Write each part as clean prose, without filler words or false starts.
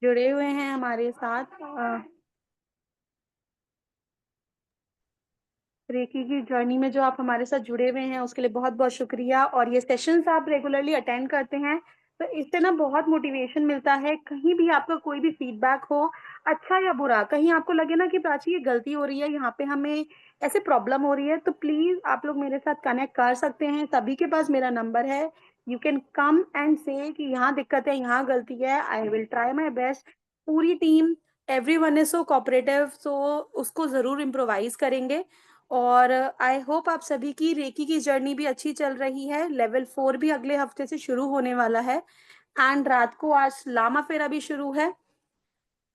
जुड़े हुए हैं हमारे साथ। रेकी की जर्नी में जो आप हमारे साथ जुड़े हुए हैं उसके लिए बहुत बहुत शुक्रिया। और ये सेशंस आप रेगुलरली अटेंड करते हैं तो इससे ना बहुत मोटिवेशन मिलता है। कहीं भी आपका कोई भी फीडबैक हो, अच्छा या बुरा, कहीं आपको लगे ना कि प्राची ये गलती हो रही है, यहाँ पे हमें ऐसे प्रॉब्लम हो रही है, तो प्लीज आप लोग मेरे साथ कनेक्ट कर सकते हैं। सभी के पास मेरा नंबर है। यू कैन कम एंड से कि यहाँ दिक्कत है, यहाँ गलती है, I will try my best. पूरी team, everyone is so cooperative, so उसको जरूर इम्प्रोवाइज करेंगे। और आई होप आप सभी की रेकी की जर्नी भी अच्छी चल रही है। लेवल 4 भी अगले हफ्ते से शुरू होने वाला है। एंड रात को आज लामा फेरा भी शुरू है।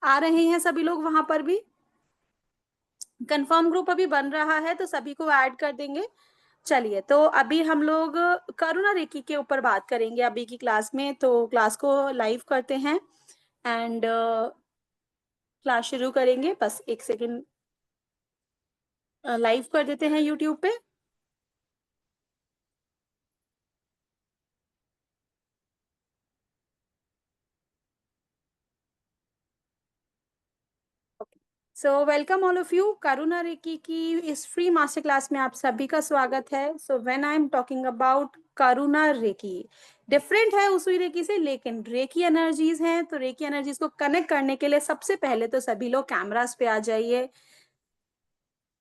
आ रहे हैं सभी लोग वहां पर भी। कंफर्म ग्रुप अभी बन रहा है तो सभी को ऐड कर देंगे। चलिए, तो अभी हम लोग करुणा रेकी के ऊपर बात करेंगे अभी की क्लास में। तो क्लास को लाइव करते हैं एंड क्लास शुरू करेंगे। बस एक सेकेंड, लाइव कर देते हैं यूट्यूब पे। So welcome all of you. Karuna Reiki की इस फ्री मास्टर क्लास में आप सभी का स्वागत है। So when I am talking about Karuna Reiki, different है उसी रेकी से, लेकिन रेकी एनर्जीज हैं। तो रेकी एनर्जीज को कनेक्ट करने के लिए सबसे पहले तो सभी लोग कैमरास पे आ जाइए।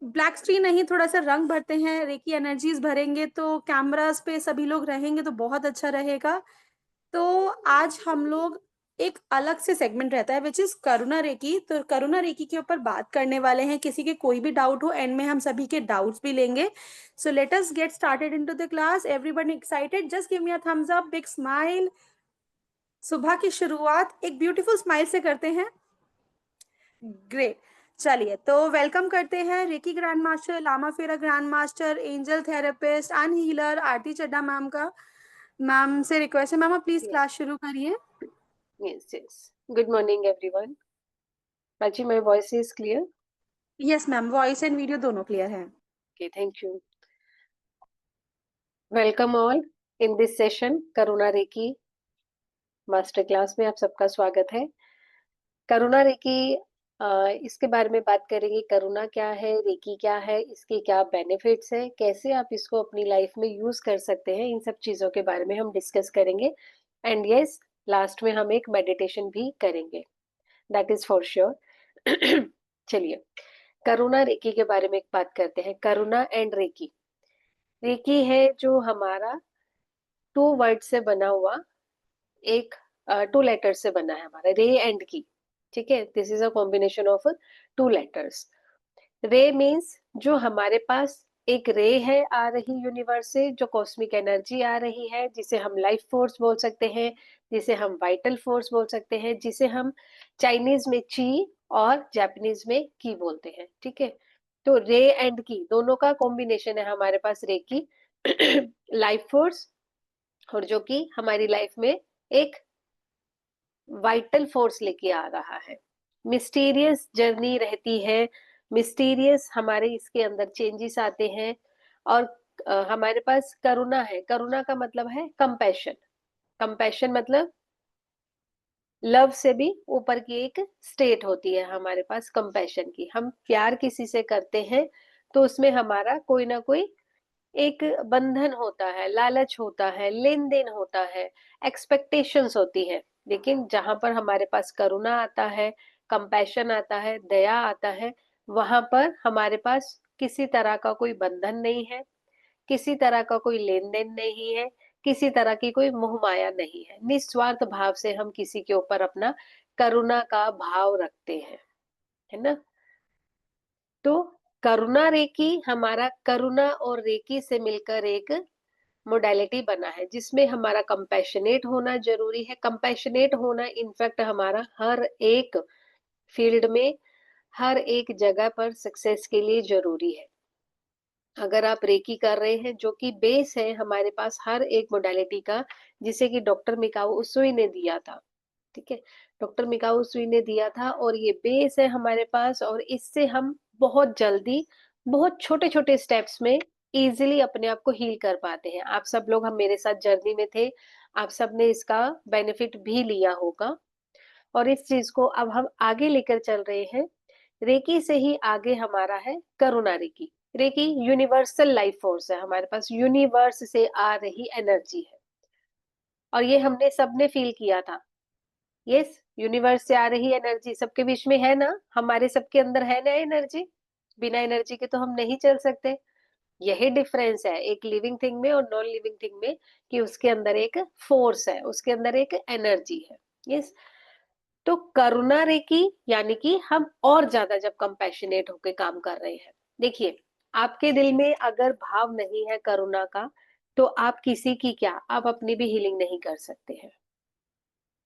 ब्लैक स्क्रीन नहीं, थोड़ा सा रंग भरते हैं, रेकी एनर्जीज भरेंगे तो कैमरास पे सभी लोग रहेंगे तो बहुत अच्छा रहेगा। तो आज हम लोग एक अलग से सेगमेंट रहता है विच इज करुणा रेकी। तो करुणा रेकी के ऊपर बात करने वाले हैं। किसी के कोई भी डाउट हो, एंड में हम सभी के डाउट्स भी लेंगे। So let us get started into the class. Everyone excited? Just give me a thumbs up, big smile. सुबह की शुरुआत एक ब्यूटीफुल स्माइल से करते हैं। ग्रेट। चलिए, तो वेलकम करते हैं reiki grand master, Lama Fera grand master, angel therapist and healer Aarti Chadha ma'am का। मैम से रिक्वेस्ट है, मैम आप प्लीज Yes, क्लास शुरू करिए। yes, yes. Good morning, everyone. Prachi, my voice is clear? Yes ma'am, voice and video दोनों clear है। Okay, thank you. Welcome all in this session, Karuna reiki master class में आप सबका स्वागत है। Karuna recce इसके बारे में बात करेंगे। करुणा क्या है, रेकी क्या है, इसके क्या बेनिफिट्स है, कैसे आप इसको अपनी लाइफ में यूज कर सकते हैं, इन सब चीजों के बारे में हम डिस्कस करेंगे। एंड यस, लास्ट में हम एक मेडिटेशन भी करेंगे, दैट इज फॉर श्योर। चलिए, करुणा रेकी के बारे में एक बात करते हैं। करुणा एंड रेकी, रेकी है जो हमारा 2 वर्ड से बना हुआ एक 2 लेटर से बना है, हमारा रे एंड की। ठीक है, this is a combination of 2 letters. रे मीन्स जो हमारे पास एक रे है आ रही यूनिवर्स से, जो कॉस्मिक एनर्जी आ रही है, जिसे हम लाइफ फोर्स बोल सकते हैं, जिसे हम वाइटल फोर्स बोल सकते हैं, जिसे हम चाइनीज में ची और जापानीज में की बोलते हैं। ठीक है, तो रे एंड की दोनों का कॉम्बिनेशन है हमारे पास रे की लाइफ फोर्स, और जो कि हमारी लाइफ में एक वाइटल फोर्स लेके आ रहा है। मिस्टीरियस जर्नी रहती है, मिस्टीरियस हमारे इसके अंदर चेंजेस आते हैं। और हमारे पास करुणा है। करुणा का मतलब है कंपैशन। कंपैशन मतलब लव से भी ऊपर की एक स्टेट होती है हमारे पास कंपैशन की। हम प्यार किसी से करते हैं तो उसमें हमारा कोई ना कोई एक बंधन होता है, लालच होता है, लेन देन होता है, एक्सपेक्टेशंस होती है। लेकिन जहां पर हमारे पास करुणा आता है, कंपैशन आता है, दया आता है, वहां पर हमारे पास किसी तरह का कोई बंधन नहीं है, किसी तरह का कोई लेन देन नहीं है, किसी तरह की कोई मोह माया नहीं है। निस्वार्थ भाव से हम किसी के ऊपर अपना करुणा का भाव रखते हैं, है ना। तो करुणा रेकी हमारा करुणा और रेकी से मिलकर एक मोडालिटी बना है, जिसमें हमारा कंपैशनेट होना जरूरी है। कंपैशनेट होना इनफैक्ट हमारा हर एक फील्ड में, हर एक जगह पर सक्सेस के लिए जरूरी है। अगर आप रेकी कर रहे हैं, जो कि बेस है हमारे पास हर एक मोडालिटी का, जिसे कि डॉक्टर मिकाओ उसुई ने दिया था। ठीक है, डॉक्टर मिकाओ उसुई ने दिया था, और ये बेस है हमारे पास। और इससे हम बहुत जल्दी, बहुत छोटे छोटे स्टेप्स में इजीली अपने आप को हील कर पाते हैं। आप सब लोग हम मेरे साथ जर्नी में थे, आप सब ने इसका बेनिफिट भी लिया होगा। और इस चीज को अब हम आगे लेकर चल रहे हैं। रेकी से ही आगे हमारा है Karuna reiki. Reiki universal life force है, हमारे पास यूनिवर्स से आ रही एनर्जी है, और ये हमने सबने फील किया था। यस, यूनिवर्स से आ रही एनर्जी सबके बीच में है ना, हमारे सबके अंदर है ना एनर्जी। बिना एनर्जी के तो हम नहीं चल सकते। यही डिफरेंस है एक लिविंग थिंग में और नॉन लिविंग थिंग में, कि उसके अंदर एक फोर्स है, उसके अंदर एक एनर्जी है। यस, तो करुणा रेकी यानी कि हम और ज्यादा जब कंपैशनेट होके काम कर रहे हैं। देखिए, आपके दिल में अगर भाव नहीं है करुणा का, तो आप किसी की क्या, आप अपनी भी हीलिंग नहीं कर सकते हैं।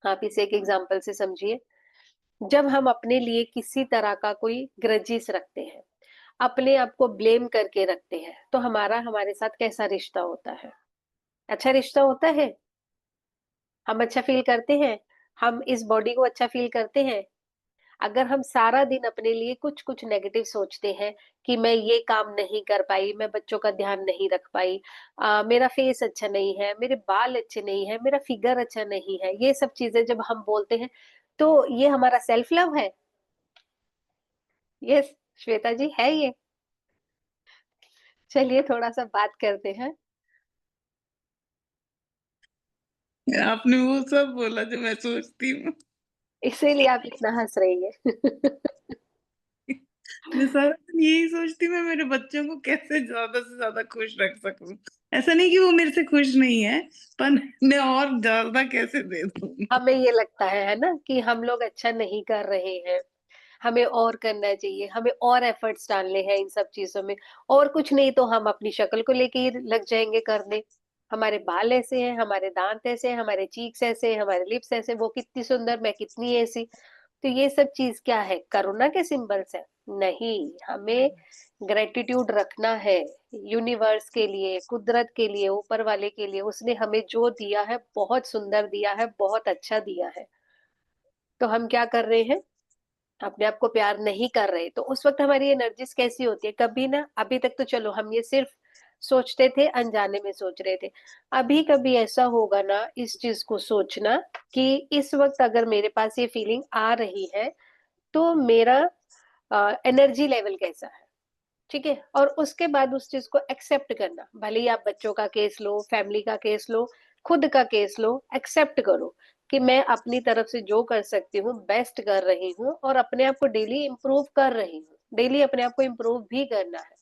आप इसे एक एग्जांपल से समझिए। जब हम अपने लिए किसी तरह का कोई ग्रजेस रखते हैं, अपने आप को ब्लेम करके रखते हैं, तो हमारा हमारे साथ कैसा रिश्ता होता है? अच्छा रिश्ता होता है? हम अच्छा फील करते हैं? हम इस बॉडी को अच्छा फील करते हैं? अगर हम सारा दिन अपने लिए कुछ-कुछ नेगेटिव सोचते हैं कि मैं ये काम नहीं कर पाई, मैं बच्चों का ध्यान नहीं रख पाई, मेरा फेस अच्छा नहीं है, मेरे बाल अच्छे नहीं है, मेरा फिगर अच्छा नहीं है, ये सब चीज़ें जब हम बोलते हैं, तो ये हमारा सेल्फ लव है? यस, श्वेता जी है ये? चलिए थोड़ा-सा बात करते हैं। आपने वो सब बोला जो मैं सोचती हूँ। इसीलिए आप इतना हँस रही हैं। मैं सारा दिन यही सोचती हूँ मैं मेरे बच्चों को कैसे ज़्यादा से ज़्यादा खुश रख सकूँ। ऐसा नहीं कि वो मेरे से खुश नहीं है, पर मैं और ज़्यादा कैसे दे दूँ। हमें ये लगता है ना, कि हम लोग अच्छा नहीं कर रहे हैं, हमें और करना चाहिए, हमें और एफर्ट्स डालने हैं इन सब चीज़ों में, और कुछ नहीं तो हम अपनी शक्ल को लेके ही लग जाएँगे करने। हमारे बाल ऐसे हैं, हमारे दाँत ऐसे हैं, हमारे चीक्स ऐसे हैं, हमारे लिप्स ऐसे, वो कितनी सुंदर, मैं कितनी ऐसी। तो ये सब चीज़ क्या है? करुणा के सिंबल्स हैं? नहीं, हमें ग्रैटिट्यूड रखना है यूनिवर्स के लिए, कुदरत के लिए, ऊपर वाले के लिए। उसने हमें जो दिया है, बहुत सुंदर दिया है, बहुत अच्छा दिया है। तो हम क्या कर रहे हैं? अपने आप को प्यार नहीं कर रहे, तो उस वक़्त हमारी एनर्जीज़ कैसी होती है? कभी ना, अभी तक तो चलो हम ये सिर्फ़ सोचते थे, अनजाने में सोच रहे थे। अभी कभी ऐसा होगा ना, इस चीज़ को सोचना कि इस वक़्त अगर मेरे पास ये फीलिंग आ रही है, तो मेरा एनर्जी लेवल कैसा है? ठीक है? और उसके बाद उस चीज़ को एक्सेप्ट करना। भले ही आप बच्चों का केस लो, फैमिली का केस लो, खुद का केस लो, एक्सेप्ट करो कि मैं अपनी तरफ से जो कर सकती हूँ, बेस्ट कर रही हूँ, और अपने आप को डेली इम्प्रूव कर रही हूँ। डेली अपने आप को इम्प्रूव भी करना है,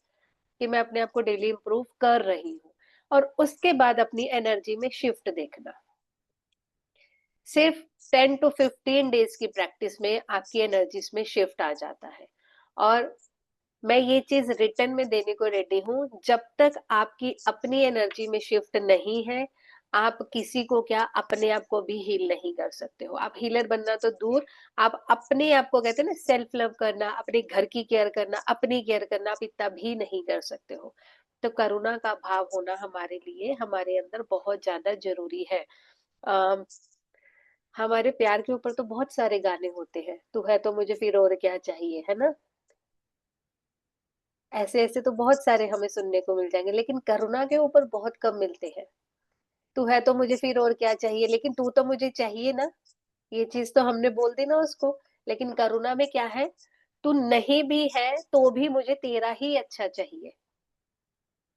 कि मैं अपने आप को डेली इम्प्रूव कर रही हूँ। और उसके बाद अपनी एनर्जी में शिफ्ट देखना। सिर्फ 10 टू 15 डेज़ की प्रैक्टिस में आपकी एनर्जीज़ में शिफ्ट आ जाता है। और मैं ये चीज़ रिटर्न में देने को रेडी हूँ, जब तक आपकी अपनी एनर्जी में शिफ्ट नहीं है, आप किसी को क्या, अपने आप को भी हील नहीं कर सकते हो। आप हीलर बनना तो दूर, आप अपने आप को, कहते हैं ना, सेल्फ लव करना, अपने घर की केयर करना, अपनी केयर करना, आप इतना भी नहीं कर सकते हो। तो करुणा का भाव होना हमारे लिए, हमारे अंदर बहुत ज़्यादा ज़रूरी है। अ, हमारे प्यार के ऊपर तो बहुत सारे गाने होते हैं, तू है तो मुझे फिर और क्या चाहिए, है ना? ऐसे-ऐसे तो बहुत सारे हमें सुनने को मिल जाएँगे, लेकिन करुणा के ऊपर बहुत कम मिलते हैं। तू है तो मुझे फिर और क्या चाहिए, लेकिन तू तो मुझे चाहिए ना, ये चीज़ तो हमने बोल दी ना उसको। लेकिन करुणा में क्या है, तू नहीं भी है तो भी मुझे तेरा ही अच्छा चाहिए,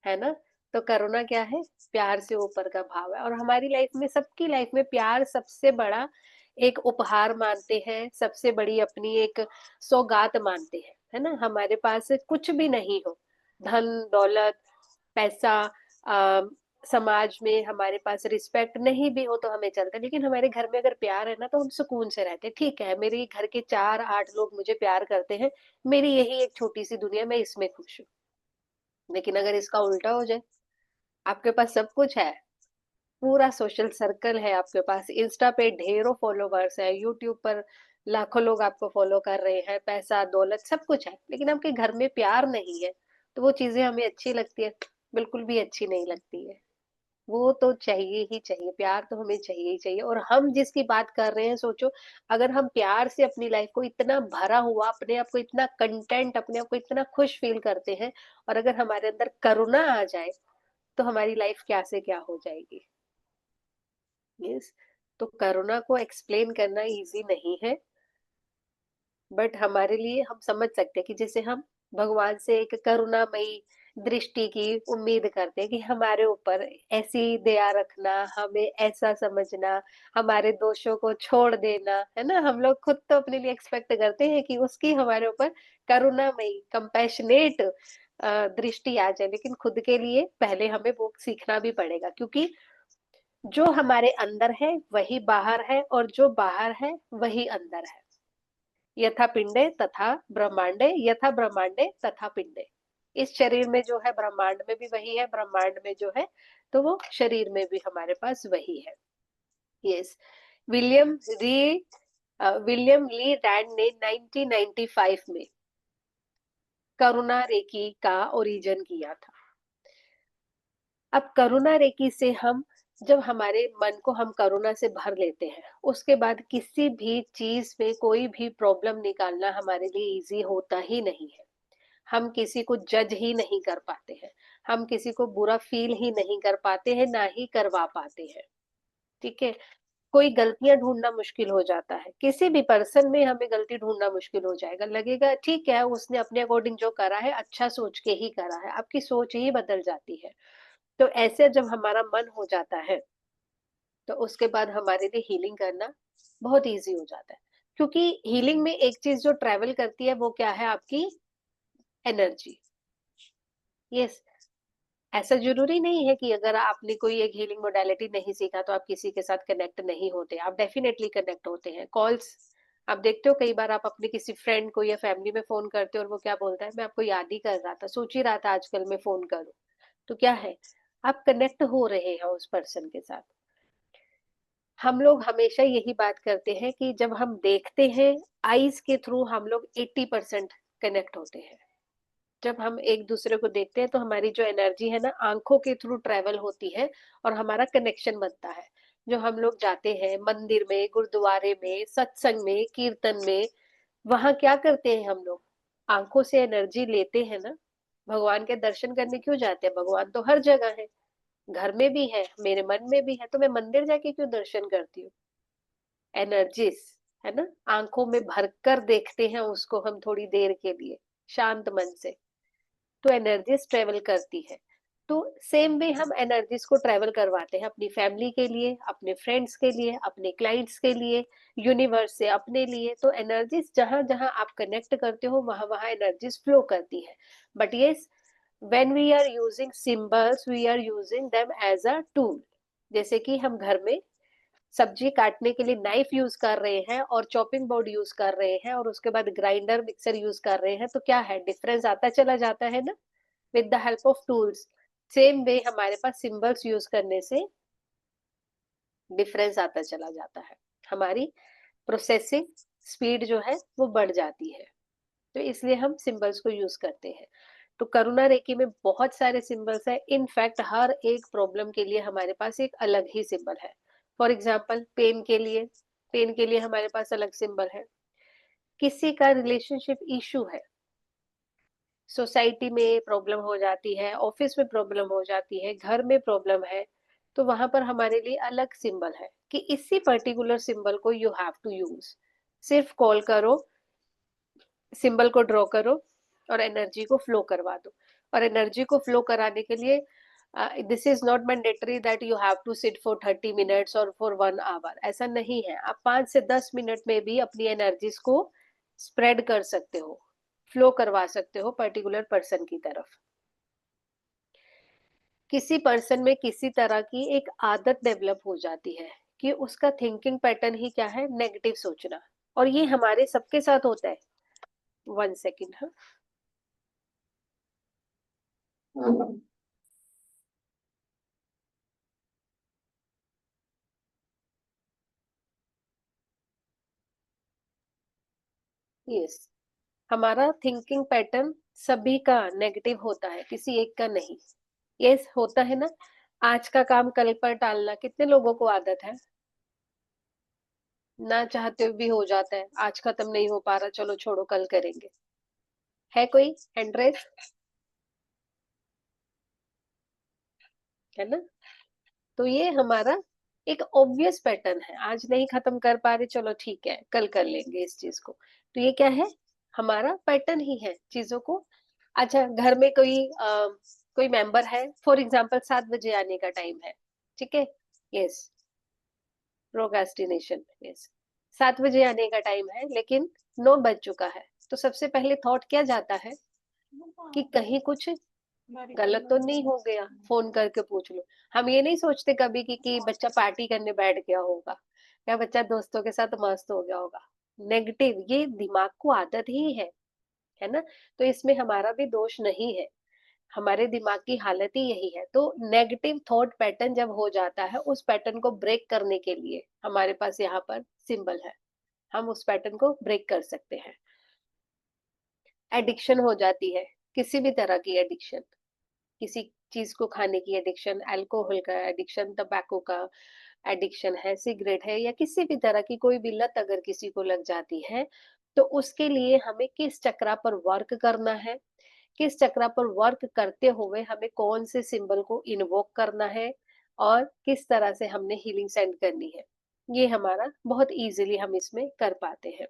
है ना? तो करुणा क्या है? प्यार से ऊपर का भाव है, और हमारी लाइफ में, सबकी लाइफ में प्यार सबसे बड़ा एक उपहार मानते हैं, सबसे बड़ी अपनी एक सौगात मानते हैं, है ना? हमारे पास कुछ भी नहीं हो, धन-दौलत, पैसा, अ, समाज में हमारे पास रिस्पेक्ट नहीं भी हो तो हमें चलता है, लेकिन हमारे घर में अगर प्यार है ना, तो हम सुकून से रहते हैं। ठीक है, मेरे घर के 4-8 लोग मुझे प्यार करते हैं, मेरी यही एक छोटी-सी दुनिया, मैं इसमें खुश हूँ। लेकिन अगर इसका उल्टा हो जाए, आपके पास सब कुछ है, पूरा सोशल सर्कल है आपके पास, इंस्टा पे ढेरों फॉलोवर्स हैं, यूट्यूब पर लाखों लोग आपको फॉलो कर रहे हैं, पैसा, दौलत सब कुछ है, लेकिन आपके घर में प्यार नहीं है, तो वो चीज़ें हमें अच्छी लगती है? बिल्कुल भी अच्छी नहीं लगती है। वो तो चाहिए ही चाहिए, प्यार तो हमें चाहिए ही चाहिए। और हम जिसकी बात कर रहे हैं, सोचो, अगर हम प्यार से अपनी लाइफ को इतना भरा हुआ, अपने आप को इतना कंटेंट, अपने आप को इतना खुश फील करते हैं, और अगर हमारे अंदर करुणा आ जाए, तो हमारी लाइफ क्या से क्या हो जाएगी। यस, तो करुणा को एक्सप्लेन करना इजी नहीं है, बट हमारे लिए हम समझ सकते हैं कि जैसे हम भगवान से एक करुणामयी दृष्टि की उम्मीद करते हैं कि हमारे ऊपर ऐसी दया रखना, हमें ऐसा समझना, हमारे दोषों को छोड़ देना, है ना? हम लोग खुद तो अपने लिए एक्सपेक्ट करते हैं कि उसकी हमारे ऊपर करुणामयी कंपैशनेट दृष्टि आ जाए, लेकिन खुद के लिए पहले हमें वो सीखना भी पड़ेगा, क्योंकि जो हमारे अंदर है वही बाहर है और जो बाहर है वही अंदर है। यथा पिंडे तथा ब्रह्मांडे, यथा ब्रह्मांडे तथा पिंडे। इस शरीर में जो है ब्रह्मांड में भी वही है, ब्रह्मांड में जो है तो वो शरीर में भी हमारे पास वही है। यस, विलियम री विलियम ली रैंड ने 1995 में करुणा रेकी का ओरिजिन किया था। अब करुणा रेकी से हम जब हमारे मन को हम करुणा से भर लेते हैं, उसके बाद किसी भी चीज में कोई भी प्रॉब्लम निकालना हमारे लिए इजी होता ही नहीं है। हम किसी को जज ही नहीं कर पाते हैं, हम किसी को बुरा फील ही नहीं कर पाते हैं, ना ही करवा पाते हैं। ठीक है, कोई गलतियां ढूंढना मुश्किल हो जाता है, किसी भी पर्सन में हमें गलती ढूंढना मुश्किल हो जाएगा, लगेगा ठीक है उसने अपने अकॉर्डिंग जो करा है अच्छा सोच के ही करा है, आपकी सोच ही बदल जाती है। तो ऐसे जब हमारा मन हो जाता है, तो उसके बाद हमारे लिए हीलिंग करना बहुत इजी हो जाता है, क्योंकि हीलिंग में एक चीज जो ट्रेवल करती है वो क्या है, आपकी एनर्जी। यस, ऐसा जरूरी नहीं है कि अगर आपने कोई एक हीलिंग मोडालिटी नहीं सीखा तो आप किसी के साथ कनेक्ट नहीं होते, आप डेफिनेटली कनेक्ट होते हैं। कॉल्स आप देखते हो, कई बार आप अपने किसी फ्रेंड को या फैमिली में फोन करते हो और वो क्या बोलता है, मैं आपको याद ही कर रहा था, सोच ही रहा था आजकल मैं फोन करूं। तो क्या है, आप कनेक्ट हो रहे हैं उस पर्सन के साथ। हम लोग हमेशा यही बात करते हैं कि जब हम देखते हैं आईज के थ्रू हम लोग 80% कनेक्ट होते हैं। जब हम एक दूसरे को देखते हैं तो हमारी जो एनर्जी है ना, आंखों के थ्रू ट्रेवल होती है और हमारा कनेक्शन बनता है। जो हम लोग जाते हैं मंदिर में, गुरुद्वारे में, सत्संग में, कीर्तन में, वहां क्या करते हैं हम लोग, आंखों से एनर्जी लेते हैं ना। भगवान के दर्शन करने क्यों जाते हैं, भगवान तो हर जगह है, घर में भी है, मेरे मन में भी है, तो मैं मंदिर जाके क्यों दर्शन करती हूँ। एनर्जीज, है ना, आंखों में भरकर देखते हैं उसको हम थोड़ी देर के लिए शांत मन से, तो एनर्जीज ट्रेवल करती है। तो सेम वे हम एनर्जीज को ट्रेवल करवाते हैं अपनी फैमिली के लिए, अपने फ्रेंड्स के लिए, अपने क्लाइंट्स के लिए, यूनिवर्स से अपने लिए। तो एनर्जीज जहां जहां आप कनेक्ट करते हो वहां वहां एनर्जीज फ्लो करती है। But yes, when we are using symbols we are using them as a tool। जैसे कि हम घर में सब्जी काटने के लिए नाइफ यूज कर रहे हैं और चॉपिंग बोर्ड यूज कर रहे हैं और उसके बाद ग्राइंडर मिक्सर यूज कर रहे हैं, तो क्या है, डिफरेंस आता चला जाता है ना, with the help of tools. Same way हमारे पास सिंबल्स यूज करने से डिफरेंस आता चला जाता है, हमारी प्रोसेसिंग स्पीड जो है वो बढ़ जाती है। तो इसलिए हम सिंबल्स को यूज करते हैं। तो करुणा रेकी में बहुत सारे सिंबल्स है, इनफैक्ट हर एक प्रॉब्लम के लिए हमारे पास एक अलग ही सिंबल है। फॉर एग्जाम्पल पेन के लिए हमारे पास अलग सिंबल है। किसी का रिलेशनशिप इशू है, सोसाइटी में प्रॉब्लम हो जाती है, ऑफिस में प्रॉब्लम हो जाती है, घर में प्रॉब्लम है, तो वहां पर हमारे लिए अलग सिंबल है कि इसी पर्टिकुलर सिंबल को यू हैव टू यूज। सिर्फ कॉल करो, सिंबल को ड्रॉ करो और एनर्जी को फ्लो करवा दो। और एनर्जी को फ्लो कराने के लिए this is not mandatory that you have to sit for 30 minutes और फॉर 1 आवर, ऐसा नहीं है। आप 5 से 10 मिनट में भी अपनी एनर्जीज को स्प्रेड कर सकते हो, फ्लो करवा सकते हो पर्टिकुलर पर्सन की तरफ। किसी पर्सन में किसी तरह की एक आदत डेवलप हो जाती है कि उसका थिंकिंग पैटर्न ही क्या है, नेगेटिव सोचना। और ये हमारे सबके साथ होता है। 1 सेकेंड, हाँ। यस, हमारा थिंकिंग पैटर्न सभी का नेगेटिव होता है, किसी एक का नहीं। यस, होता है ना, आज का काम कल पर टालना, कितने लोगों को आदत है, ना चाहते हुए भी हो जाता है, आज खत्म नहीं हो पा रहा, चलो छोड़ो कल करेंगे। है कोई हैंड रेस, है ना? तो ये हमारा एक ऑब्वियस पैटर्न है, आज नहीं खत्म कर पा रहे, चलो ठीक है कल कर लेंगे इस चीज को। तो ये क्या है, हमारा पैटर्न ही है चीजों को। अच्छा, घर में कोई मेंबर है, फॉर एग्जांपल 7 बजे आने का टाइम है, ठीक है, यस, प्रोक्रेस्टिनेशन, यस, 7 बजे आने का टाइम है लेकिन 9 बज चुका है, तो सबसे पहले थॉट क्या जाता है कि कहीं कुछ गलत तो नहीं हो गया, फोन करके पूछ लो। हम ये नहीं सोचते कभी कि बच्चा पार्टी करने बैठ गया होगा या बच्चा दोस्तों के साथ मस्त हो गया होगा। नेगेटिव, ये दिमाग को आदत ही है ना। तो इसमें हमारा भी दोष नहीं है, हमारे दिमाग की हालत ही यही है। तो नेगेटिव थॉट पैटर्न जब हो जाता है, उस पैटर्न को ब्रेक करने के लिए हमारे पास यहाँ पर सिंबल है, हम उस पैटर्न को ब्रेक कर सकते हैं। एडिक्शन हो जाती है, किसी भी तरह की एडिक्शन, किसी चीज को खाने की एडिक्शन, अल्कोहल का एडिक्शन, टबैको का एडिक्शन है, सिगरेट है, या किसी भी तरह की कोई भी लत अगर किसी को लग जाती है, तो उसके लिए हमें किस चक्रा पर वर्क करना है, किस चक्रा पर वर्क करते हुए हमें कौन से सिंबल को इन्वोक करना है, और किस तरह से हमने हीलिंग सेंड करनी है, ये हमारा बहुत इजीली हम इसमें कर पाते हैं।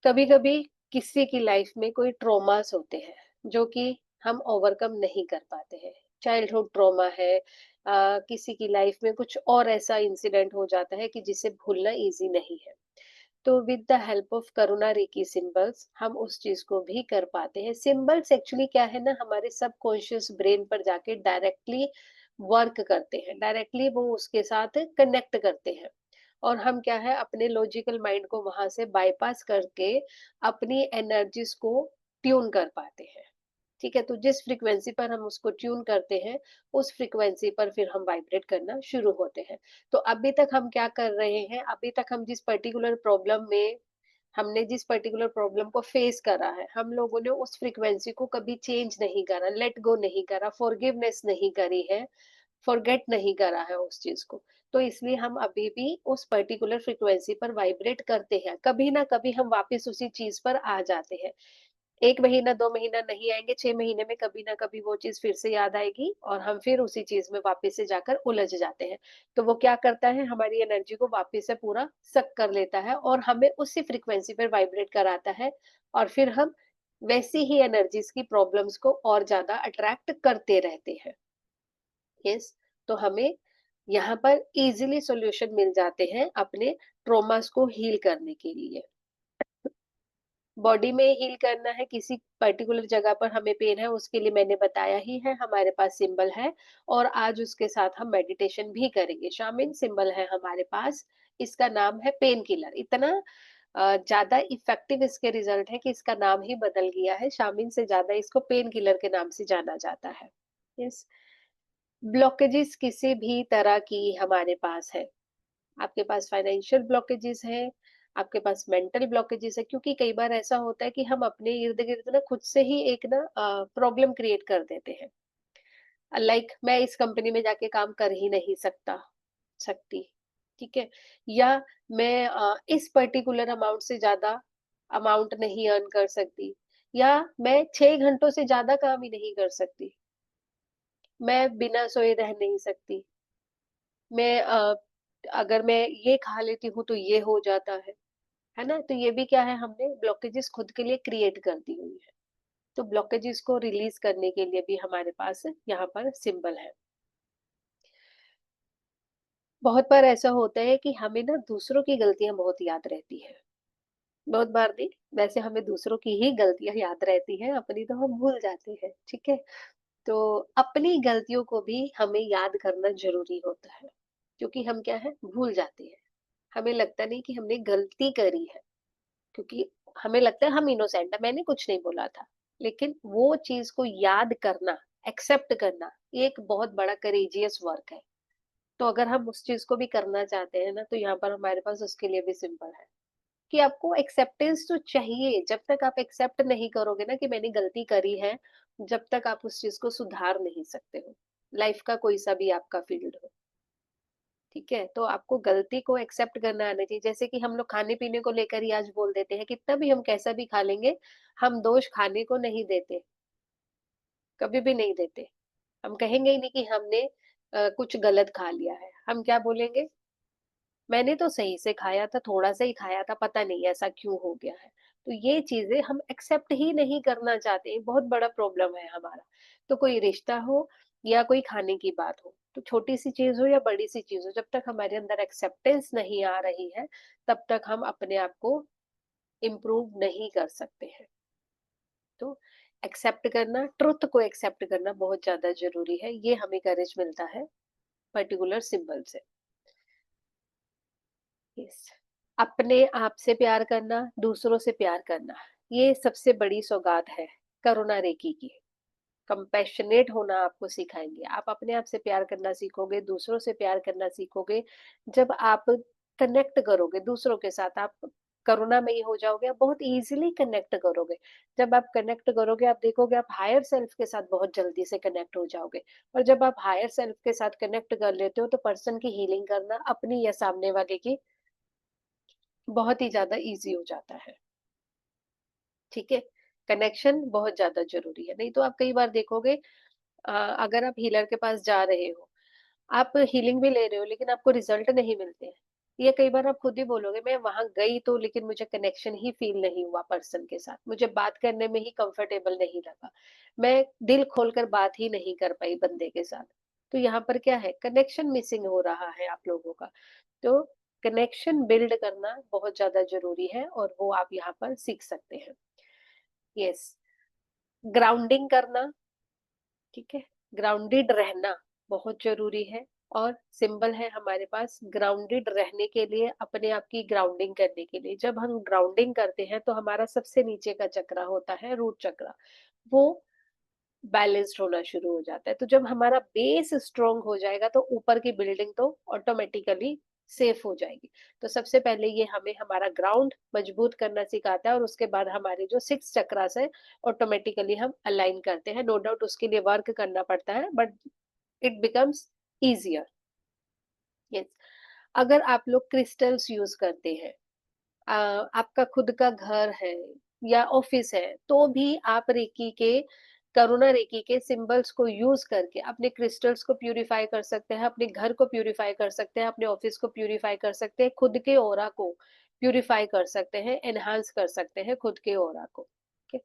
कभी कभी किसी की लाइफ में कोई ट्रॉमास होते हैं जो कि हम ओवरकम नहीं कर पाते हैं, चाइल्डहुड ट्रॉमा है, किसी की लाइफ में कुछ और ऐसा इंसिडेंट हो जाता है कि जिसे भूलना इजी नहीं है। तो with the help of Karuna Reiki symbols हम उस चीज को भी कर पाते हैं। सिंबल्स एक्चुअली क्या है ना, हमारे सबकॉन्शियस ब्रेन पर जाके डायरेक्टली वर्क करते हैं, डायरेक्टली वो उसके साथ कनेक्ट करते हैं, और हम क्या है अपने लॉजिकल माइंड को वहां से बाईपास करके अपनी एनर्जीज को ट्यून कर पाते हैं। ठीक है, तो जिस फ्रीक्वेंसी पर हम उसको ट्यून करते हैं, उस फ्रीक्वेंसी पर फिर हम वाइब्रेट करना शुरू होते हैं। तो अभी तक हम क्या कर रहे हैं, अभी तक हम जिस पर्टिकुलर प्रॉब्लम में, हमने जिस पर्टिकुलर प्रॉब्लम को फेस करा है, हम लोगों ने उस फ्रीक्वेंसी को कभी चेंज नहीं करा, लेट गो नहीं करा, फॉरगिवनेस नहीं करी है, फॉरगेट नहीं करा है उस चीज को। तो इसलिए हम अभी भी उस पर्टिकुलर फ्रीक्वेंसी पर वाइब्रेट करते हैं, कभी ना कभी हम वापस उसी चीज पर आ जाते हैं। 1 महीना 2 महीना नहीं आएंगे, 6 महीने में कभी ना कभी वो चीज फिर से याद आएगी और हम फिर उसी चीज में वापस से जाकर उलझ जाते हैं। तो वो क्या करता है, हमारी एनर्जी को वापस से पूरा सक कर लेता है और हमें उसी फ्रीक्वेंसी पर वाइब्रेट कराता है, और फिर हम वैसी ही एनर्जीज की प्रॉब्लम्स को और ज्यादा अट्रैक्ट करते रहते हैं। यस, तो हमें यहाँ पर इजीली सॉल्यूशन मिल जाते हैं अपने ट्रॉमास को हील करने के लिए। बॉडी में हील करना है, किसी पर्टिकुलर जगह पर हमें पेन है, उसके लिए मैंने बताया ही है, हमारे पास सिंबल है, और आज उसके साथ हम मेडिटेशन भी करेंगे। शामिन सिंबल है हमारे पास, इसका नाम है पेन किलर। इतना ज्यादा इफेक्टिव इसके रिजल्ट है कि इसका नाम ही बदल गया है, शामिन से ज्यादा इसको पेन किलर के नाम से जाना जाता है। यस, ब्लॉकेजेस किसी भी तरह की हमारे पास है, आपके पास फाइनेंशियल ब्लॉकेजेस है, आपके पास मेंटल ब्लॉकेजेस है, क्योंकि कई बार ऐसा होता है कि हम अपने इर्द गिर्द ना खुद से ही एक ना प्रॉब्लम क्रिएट कर देते हैं। लाइक मैं इस कंपनी में जाके काम कर ही नहीं सकती, ठीक है, या मैं इस पर्टिकुलर अमाउंट से ज्यादा अमाउंट नहीं अर्न कर सकती, या मैं 6 घंटों से ज्यादा काम ही नहीं कर सकती, मैं बिना सोए रह नहीं सकती, मैं अगर मैं ये खा लेती हूँ तो ये हो जाता है ना। तो ये भी क्या है, हमने ब्लॉकेजेस खुद के लिए क्रिएट कर दी हुई है। तो ब्लॉकेजेस को रिलीज करने के लिए भी हमारे पास यहाँ पर सिंबल है। बहुत बार ऐसा होता है कि हमें ना दूसरों की गलतियां बहुत याद रहती है, बहुत बार नहीं, वैसे हमें दूसरों की ही गलतियां याद रहती है, अपनी तो हम भूल जाते हैं, ठीक है। तो अपनी गलतियों को भी हमें याद करना जरूरी होता है, क्योंकि हम क्या है भूल जाते हैं, हमें लगता नहीं कि हमने गलती करी है, क्योंकि हमें लगता है हम इनोसेंट है, मैंने कुछ नहीं बोला था। लेकिन वो चीज को याद करना, एक्सेप्ट करना, ये एक बहुत बड़ा करेजियस वर्क है। तो अगर हम उस चीज को भी करना चाहते हैं ना, तो यहाँ पर हमारे पास उसके लिए भी सिंपल है कि आपको एक्सेप्टेंस तो चाहिए। जब तक आप एक्सेप्ट नहीं करोगे ना कि मैंने गलती करी है, जब तक आप उस चीज को सुधार नहीं सकते हो, लाइफ का कोई सा भी आपका फील्ड हो, ठीक है। तो आपको गलती को एक्सेप्ट करना आना चाहिए। जैसे कि हम लोग खाने पीने को लेकर ही आज बोल देते हैं, कितना भी हम कैसा भी खा लेंगे, हम दोष खाने को नहीं देते, कभी भी नहीं देते। हम कहेंगे ही नहीं कि हमने कुछ गलत खा लिया है, हम क्या बोलेंगे? मैंने तो सही से खाया था, थोड़ा-सा ही खाया था, पता नहीं ऐसा क्यों हो गया है। तो ये चीज़ें हम एक्सेप्ट ही नहीं करना चाहते, ये बहुत बड़ा प्रॉब्लम है हमारा। तो कोई रिश्ता हो या कोई खाने की बात हो, तो छोटी-सी चीज़ हो या बड़ी-सी चीज़ हो, जब तक हमारे अंदर एक्सेप्टेंस नहीं आ रही है, तब तक हम अपने आप को इम्प्रूव नहीं कर सकते हैं। तो एक्सेप्ट करना, ट्रुथ को एक्सेप्ट करना बहुत ज़्यादा ज़रूरी है, ये हमें करेज मिलता है पर्टिकुलर सिंबल से। यस। अपने आप से प्यार करना, दूसरों से प्यार करना, ये सबसे बड़ी सौगात है करुणा रेकी की। कंपैशनेट होना आपको सिखाएँगे। आप अपने आप से प्यार करना सीखोगे, दूसरों से प्यार करना सीखोगे। जब आप कनेक्ट करोगे दूसरों के साथ, आप करुणामयी हो जाओगे, आप बहुत ईज़िली कनेक्ट करोगे। जब आप कनेक्ट करोगे, आप देखोगे आप हायर सेल्फ के साथ बहुत जल्दी से कनेक्ट हो जाओगे। और जब आप हायर सेल्फ के साथ कनेक्ट कर लेते हो, तो पर्सन की हीलिंग करना अपनी या सामने वाले की बहुत ही ज़्यादा ईज़ी हो जाता है, ठीक है? कनेक्शन बहुत ज़्यादा ज़रूरी है, नहीं तो आप कई बार देखोगे अगर आप हीलर के पास जा रहे हो, आप हीलिंग भी ले रहे हो लेकिन आपको रिज़ल्ट नहीं मिलते हैं। या कई बार आप खुद ही बोलोगे मैं वहाँ गई तो लेकिन मुझे कनेक्शन ही फ़ील नहीं हुआ पर्सन के साथ, मुझे बात करने में ही कंफर्टेबल नहीं लगा। मैं दिल खोलकर बात ही नहीं कर पाई बंदे के साथ। तो यहाँ पर क्या है, कनेक्शन मिसिंग हो रहा है आप लोगों का। तो कनेक्शन बिल्ड करना बहुत ज़्यादा ज़रूरी है और वो आप यहाँ पर सीख सकते हैं। यस, ग्राउंडिंग करना, ठीक है? ग्राउंडेड रहना बहुत ज़रूरी है और सिंबल है हमारे पास ग्राउंडेड रहने के लिए, अपने आप की ग्राउंडिंग करने के लिए। जब हम ग्राउंडिंग करते हैं तो हमारा सबसे नीचे का चक्र होता है रूट चक्र, वो बैलेंस्ड होना शुरू हो जाता है। तो जब हमारा बेस स्ट्रांग हो जाएगा तो ऊपर की बिल्डिंग तो ऑटोमेटिकली सेफ हो जाएगी। तो सबसे पहले ये हमें हमारा ग्राउंड मजबूत करना सिखाता है और उसके बाद हमारे जो 6 चक्रास है ऑटोमेटिकली हम अलाइन करते हैं। नो डाउट उसके लिए वर्क करना पड़ता है but it becomes easier. Yes, अगर आप लोग क्रिस्टल्स यूज़ करते हैं, आपका खुद का घर है या ऑफिस है, तो भी आप रेकी के करुणा रेकी के सिंबल्स को यूज करके अपने क्रिस्टल्स को प्यूरिफाई कर सकते हैं, अपने घर को प्यूरिफाई कर सकते हैं, अपने ऑफिस को प्यूरिफाई कर सकते हैं, खुद के ऑरा को प्यूरिफाई कर सकते हैं, एनहांस कर सकते हैं खुद के ऑरा को। ठीक है,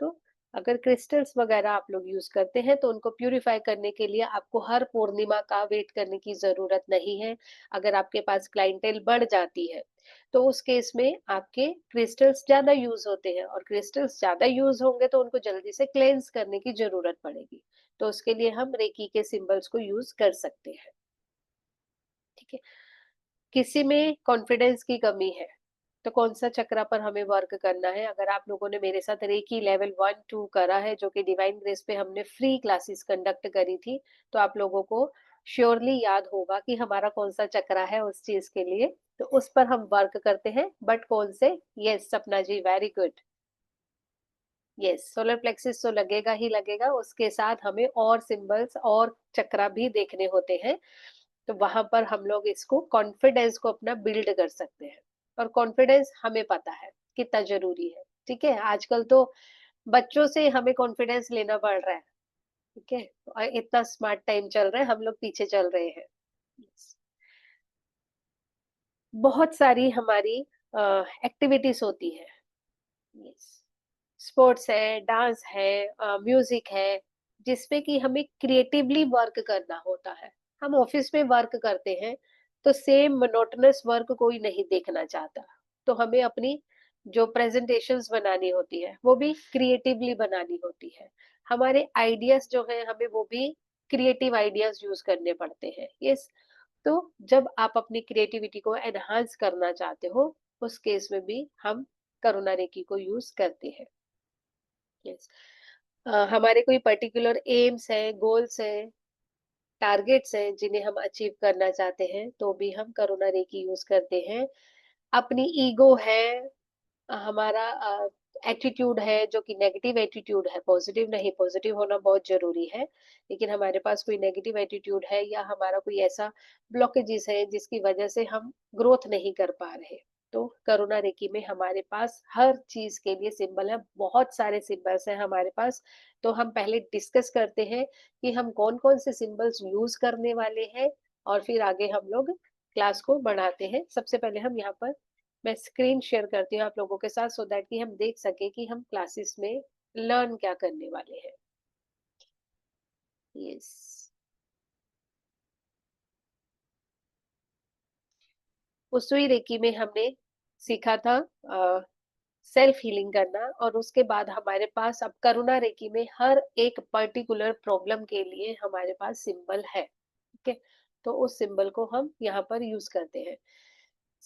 तो अगर क्रिस्टल्स वगैरह आप लोग यूज करते हैं तो उनको प्यूरिफाई करने के लिए आपको हर पूर्णिमा का वेट करने की जरूरत नहीं है। अगर आपके पास क्लाइंटेल बढ़ जाती है तो उस केस में आपके क्रिस्टल्स ज़्यादा यूज़ होते हैं और क्रिस्टल्स ज़्यादा यूज़ होंगे तो उनको जल्दी से क्लेंज़ करने की ज़रूरत पड़ेगी। तो उसके लिए हम रेकी के सिंबल्स को यूज़ कर सकते हैं, ठीक है? किसी में कॉन्फिडेंस की कमी है, तो कौन-सा चक्रा पर हमें वर्क करना है? अगर आप लोगों ने मेरे साथ रेकी लेवल 1-2 करा है, जो कि डिवाइन ग्रेस पे हमने फ्री क्लासेस कंडक्ट करी थी, तो आप लोगों को श्योरली याद होगा कि हमारा कौन-सा चक्रा है उस चीज़ के लिए। तो उस पर हम वर्क करते हैं, बट कौन से? Yes, Sapna ji, very good. Yes, solar plexus तो लगेगा ही लगेगा, उसके साथ हमें और सिंबल्स और चक्रा भी देखने होते हैं। तो वहां पर हम लोग इसको कॉन्फिडेंस को अपना बिल्ड कर सकते हैं और कॉन्फिडेंस हमें पता है कितना जरूरी है। ठीक है, आजकल तो बच्चों से हमें कॉन्फिडेंस लेना पड़ रहा है। ठीक है, और इतना स्मार्ट टाइम चल रहा है, हम लोग पीछे चल रहे हैं। Yes. बहुत सारी हमारी एक्टिविटीज होती है। यस, स्पोर्ट्स है, डांस है, म्यूजिक है, जिसपे कि हमें क्रिएटिवली वर्क करना होता है। हम ऑफिस में वर्क करते हैं तो सेम मोनोटोनस वर्क कोई नहीं देखना चाहता। तो हमें अपनी जो प्रेजेंटेशंस बनानी होती है वो भी क्रिएटिवली बनानी होती है। हमारे आइडियाज जो है हमें वो भी क्रिएटिव आइडियाज यूज करने पड़ते हैं। यस, तो जब आप अपनी क्रिएटिविटी को एनहांस करना चाहते हो, उस केस में भी हम करुणा रेकी को यूज करते हैं। यस, हमारे कोई पर्टिकुलर एम्स है, गोल्स है, टारगेट्स हैं जिन्हें हम अचीव करना चाहते हैं, तो भी हम करुणा रेकी यूज करते हैं। अपनी ईगो है, हमारा एटीट्यूड है जो कि नेगेटिव एटीट्यूड है, पॉजिटिव नहीं, पॉजिटिव होना बहुत जरूरी है। लेकिन हमारे पास कोई नेगेटिव एटीट्यूड है या हमारा कोई ऐसा ब्लॉकेजेस है जिसकी वजह से हम ग्रोथ नहीं कर पा रहे, तो करुणा रेकी में हमारे पास हर चीज के लिए सिंबल है, बहुत सारे सिंबल्स हैं हमारे पास। तो हम पहले डिस्कस करते हैं कि हम कौन कौन से सिंबल्स यूज करने वाले हैं, और फिर आगे हम लोग क्लास को बढ़ाते हैं। सबसे पहले हम यहाँ पर मैं स्क्रीन शेयर करती हूँ आप लोगों के साथ, सो दैट कि हम देख सके कि हम क्लासेस में लर्न क्या करने वाले हैं। यस, उसुई रेकी में हमने सीखा था सेल्फ हीलिंग करना, और उसके बाद हमारे पास अब करुणा रेकी में हर एक पर्टिकुलर प्रॉब्लम के लिए हमारे पास सिंबल है। ठीक है, तो उस सिंबल को हम यहाँ पर यूज करते हैं।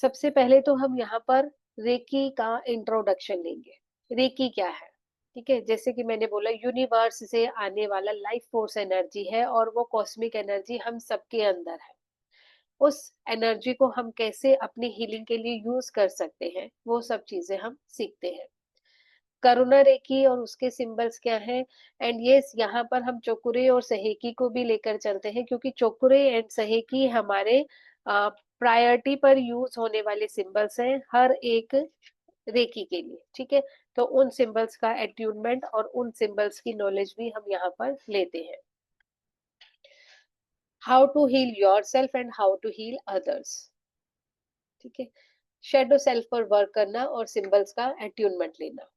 सबसे पहले तो हम यहाँ पर रेकी का इंट्रोडक्शन लेंगे। रेकी क्या है? ठीक है, जैसे कि मैंने बोला, यूनिवर्स से आने वाला लाइफ फोर्स एनर्जी है, और वो कॉस्मिक एनर्जी हम सबके अंदर है। उस एनर्जी को हम कैसे अपनी हीलिंग के लिए यूज कर सकते हैं, वो सब चीजें हम सीखते हैं। करुणा रेकी और उसके सिंबल्स क्या हैं? एंड यस, यहाँ पर हम चोकुरे और सहेकी को भी लेकर चलते हैं, क्योंकि चोकुरे एंड सहेकी हमारे प्रायोरिटी पर यूज होने वाले सिंबल्स हैं हर एक रेकी के लिए। ठीक है, तो उन सिंबल्स का एट्यूनमेंट और उन सिंबल्स की नॉलेज भी हम यहाँ पर लेते हैं। How to heal yourself and how to heal others. ठीक है, शेडो सेल्फ पर वर्क करना और सिंबल्स का एट्यूनमेंट लेना।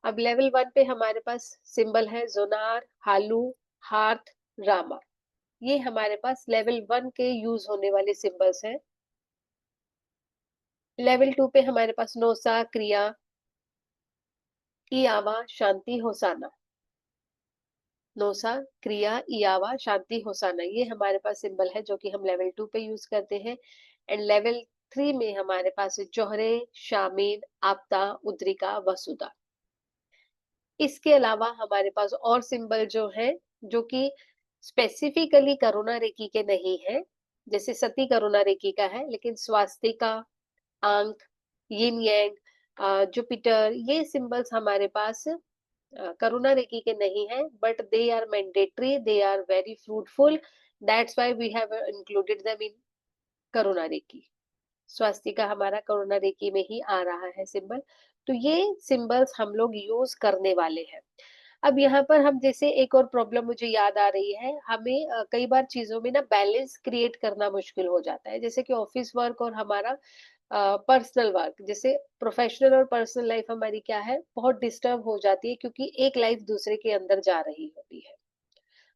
अब लेवल 1 पे हमारे पास सिंबल है जोनार, हालू, हार्थ, रामा। ये हमारे पास लेवल 1 के यूज होने वाले सिंबल्स हैं। लेवल 2 पे हमारे पास नोसा, क्रिया, इयावा, शांति, होसाना। नोसा, क्रिया, इयावा, शांति, होसाना, ये हमारे पास सिंबल है जो कि हम लेवल 2 पे यूज करते हैं। एंड लेवल 3 में हमारे पास है जोहरे, शामीन, आपता, उद्रिका, वसुदा। इसके अलावा हमारे पास और सिंबल जो है, जो कि स्पेसिफिकली करुणा रेकी के नहीं है, जैसे सती करुणा रेकी का है, लेकिन स्वास्तिका, आंक, यिन यांग, जुपिटर, ये सिंबल्स हमारे पास करुणा रेकी के नहीं है, but they are mandatory, they are very fruitful, that's why we have included them in Karuna Reiki. स्वास्तिका हमारा करुणा रेकी में ही आ रहा है सिंबल। तो ये सिंबल्स हम लोग यूज करने वाले हैं। अब यहाँ पर हम, जैसे एक और प्रॉब्लम मुझे याद आ रही है, हमें कई बार चीजों में ना बैलेंस क्रिएट करना मुश्किल हो जाता है, जैसे कि ऑफिस वर्क और हमारा पर्सनल वर्क। जैसे प्रोफेशनल और पर्सनल लाइफ हमारी क्या है, बहुत डिस्टर्ब हो जाती है, क्योंकि एक लाइफ दूसरे के अंदर जा रही होती है।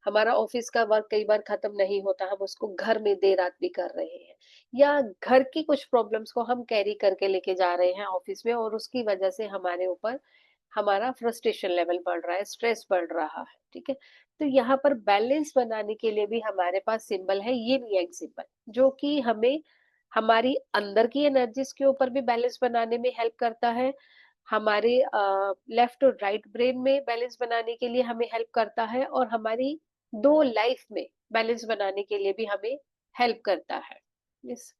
हमारा ऑफिस का वर्क कई बार खत्म नहीं होता, हम उसको घर में देर रात भी कर रहे हैं, या घर की कुछ प्रॉब्लम्स को हम कैरी करके लेके जा रहे हैं ऑफिस में, और उसकी वजह से हमारे ऊपर हमारा फ्रस्ट्रेशन लेवल बढ़ रहा है, स्ट्रेस बढ़ रहा है। ठीक है, तो यहाँ पर बैलेंस बनाने के लिए भी हमारे पास सिंबल है यिन यांग सिंबल, जो कि हमें हमारी अंदर की एनर्जीज के ऊपर भी बैलेंस बनाने में हेल्प करता है, हमारे लेफ्ट और राइट ब्रेन में बैलेंस बनाने के लिए हमें हेल्प करता है, और हमारी दो लाइफ में बैलेंस बनाने के लिए भी हमें हेल्प करता है। यस,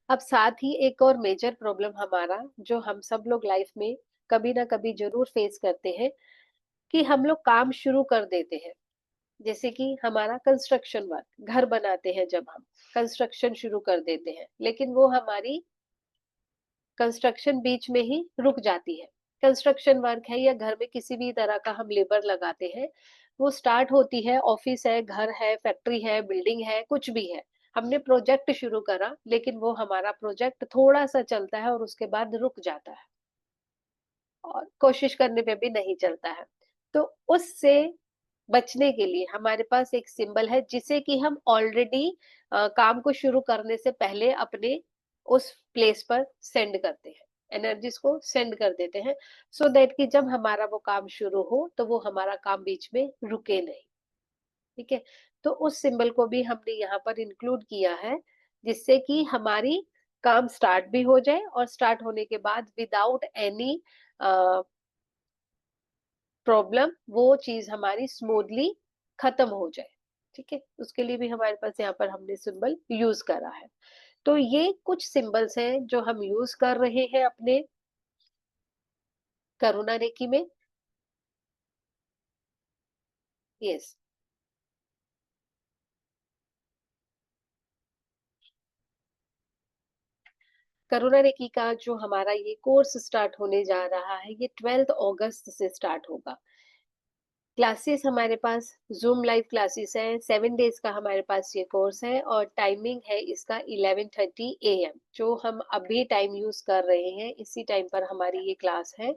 अब साथ ही एक और मेजर प्रॉब्लम हमारा, जो हम सब लोग लाइफ में कभी ना कभी जरूर फेस करते हैं, कि हम लोग काम शुरू कर देते हैं। जैसे कि हमारा कंस्ट्रक्शन वर्क, घर बनाते हैं जब हम कंस्ट्रक्शन शुरू कर देते हैं, लेकिन वो हमारी कंस्ट्रक्शन बीच में ही रुक जाती है। कंस्ट्रक्शन वर्क है या घर में किसी भी तरह का हम लेबर लगाते हैं, वो स्टार्ट होती है, ऑफिस है, घर है, फैक्ट्री है, बिल्डिंग है, कुछ भी है। हमने प्रोजेक्ट शुरू करा, लेकिन वो हमारा प्रोजेक्ट थोड़ा सा चलता है और उसके बाद रुक जाता है, और कोशिश करने पे भी नहीं चलता है। तो उससे बचने के लिए हमारे पास एक सिंबल है, जिसे कि हम ऑलरेडी काम को शुरू करने से पहले अपने उस प्लेस पर सेंड करते हैं, एनर्जीज को सेंड कर देते हैं, सो दैट कि जब हमारा वो काम शुरू हो तो वो हमारा काम बीच में रुके नहीं। ठीक है, तो उस सिंबल को भी हमने यहाँ पर इंक्लूड किया है, जिससे कि हमारी काम स्टार्ट भी हो जाए, और स्टार्ट होने के बाद विदाउट एनी प्रॉब्लम वो चीज हमारी स्मूथली खत्म हो जाए। ठीक है, उसके लिए भी हमारे पास यहाँ पर हमने सिंबल यूज करा है। तो ये कुछ सिंबल्स हैं जो हम यूज कर रहे हैं अपने करुणा रेकी में। यस, करुणा रेकी का जो हमारा ये कोर्स स्टार्ट होने जा रहा है, ये 12 अगस्त से स्टार्ट होगा। क्लासेस हमारे पास ज़ूम लाइव क्लासेस हैं, 7 डेज़ का हमारे पास ये कोर्स है और टाइमिंग है इसका 11:30 एएम। जो हम अभी टाइम यूज़ कर रहे हैं, इसी टाइम पर हमारी ये क्लास है,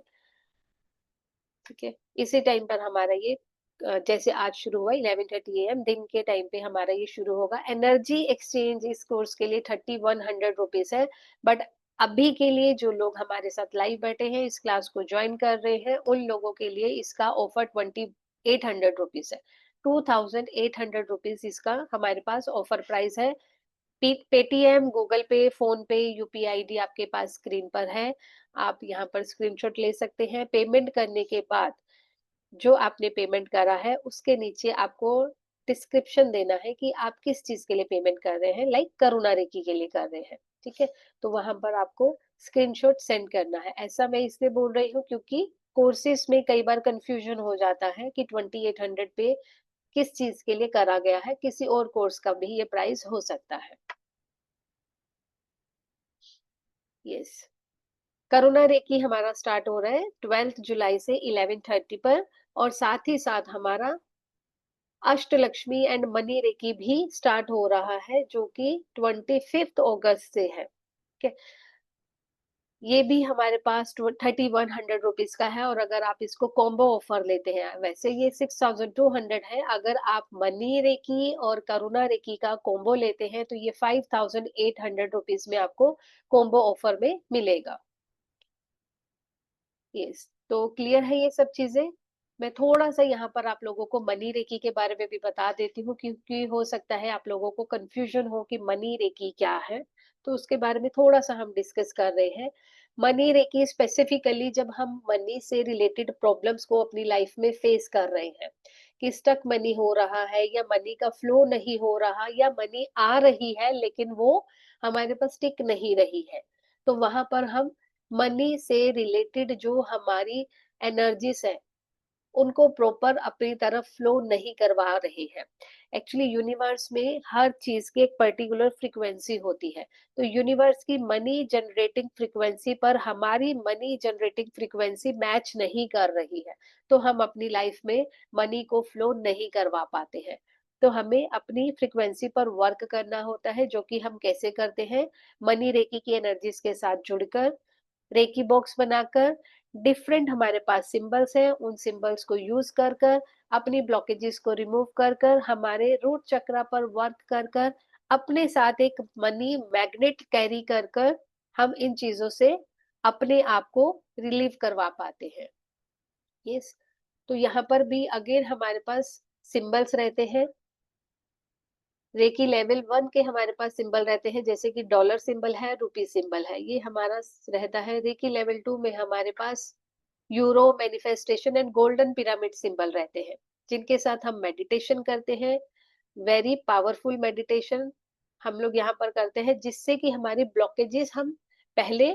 ठीक है? इसी टाइम पर हमारा ये जैसे आज शुरू हुआ 11:30 एएम दिन के टाइम पे हमारा ये शुरू होगा। एनर्जी एक्सचेंज इस कोर्स के लिए 3100 रुपीज़ है, बट अभी के लिए जो लोग हमारे साथ लाइव बैठे हैं, इस क्लास को जॉइन कर रहे हैं, उन लोगों के लिए इसका ऑफर 2800 रुपीज़ है। 2800 रुपीज़ इसका हमारे पास ऑफर प्राइस है। पेटीएम, गूगल पे, फोन पे, यूपीआई आईडी आपके पास स्क्रीन पर है। आप यहाँ पर स्क्रीनशॉट ले सकते हैं। पेमेंट करने के बाद जो आपने पेमेंट करा है उसके नीचे आपको डिस्क्रिप्शन देना है कि आप किस चीज के लिए पेमेंट कर रहे हैं, लाइक करुणा रेकी के लिए कर रहे हैं, ठीक है? तो वहां पर आपको स्क्रीनशॉट सेंड करना है। ऐसा मैं इसलिए बोल रही हूँ क्योंकि कोर्सेज में कई बार कंफ्यूजन हो जाता है कि 2800 पे किस चीज के लिए करा गया है, किसी और कोर्स का भी ये प्राइस हो सकता है। यस, करुणा रेकी हमारा स्टार्ट हो रहा है 12 जुलाई से 11:30 पर, और साथ ही साथ हमारा अष्टलक्ष्मी एंड मनी रेकी भी स्टार्ट हो रहा है, जो कि 25 अगस्त से है, ठीक है? ये भी हमारे पास 3100 रुपीज का है, और अगर आप इसको कॉम्बो ऑफर लेते हैं, वैसे ये 6200 है, अगर आप मनी रेकी और करुणा रेकी का कॉम्बो लेते हैं तो ये 5800 रुपीज में आपको कॉम्बो ऑफर में मिलेगा। यस, तो क्लियर है ये सब चीजें। मैं थोड़ा सा यहाँ पर आप लोगों को मनी रेकी के बारे में भी बता देती हूँ, क्योंकि हो सकता है आप लोगों को कंफ्यूजन हो कि मनी रेकी क्या है, तो उसके बारे में थोड़ा सा हम डिस्कस कर रहे हैं। मनी रेकी स्पेसिफिकली जब हम मनी से रिलेटेड प्रॉब्लम्स को अपनी लाइफ में फेस कर रहे हैं, कि स्टक मनी हो रहा है या मनी का फ्लो नहीं हो रहा या मनी आ रही है लेकिन वो हमारे पास टिक नहीं रही है, तो वहां पर हम मनी से रिलेटेड जो हमारी एनर्जीज है उनको प्रॉपर अपनी तरफ फ्लो नहीं करवा रहे हैं। एक्चुअली यूनिवर्स में हर चीज की एक पर्टिकुलर फ्रीक्वेंसी होती है, तो यूनिवर्स की मनी जनरेटिंग फ्रीक्वेंसी पर हमारी मनी जनरेटिंग फ्रीक्वेंसी मैच नहीं कर रही है, तो हम अपनी लाइफ में मनी को फ्लो नहीं करवा पाते हैं। तो हमें अपनी फ्रीक्वेंसी पर वर्क करना होता है, जो कि हम कैसे करते हैं? मनी रेकी की एनर्जीज के साथ जुड़कर, रेकी बॉक्स बनाकर, डिफरेंट हमारे पास सिंबल्स हैं, उन सिंबल्स को यूज कर कर अपनी ब्लॉकेजेस को रिमूव कर कर हमारे रूट चक्रा पर वर्क कर कर अपने साथ एक मनी मैग्नेट कैरी कर कर हम इन चीजों से अपने आप को रिलीव करवा पाते हैं। यस, तो यहाँ पर भी अगेन हमारे पास सिंबल्स रहते हैं। रेकी लेवल 1 के हमारे पास सिंबल रहते हैं, जैसे कि डॉलर सिंबल है, रुपी सिंबल है, ये हमारा रहता है। रेकी लेवल 2 में हमारे पास यूरो, manifestation and golden pyramid symbol रहते हैं, जिनके साथ हम मेडिटेशन करते हैं। वेरी पावरफुल मेडिटेशन हम लोग यहाँ पर करते हैं, जिससे कि हमारी ब्लॉकेजेस हम पहले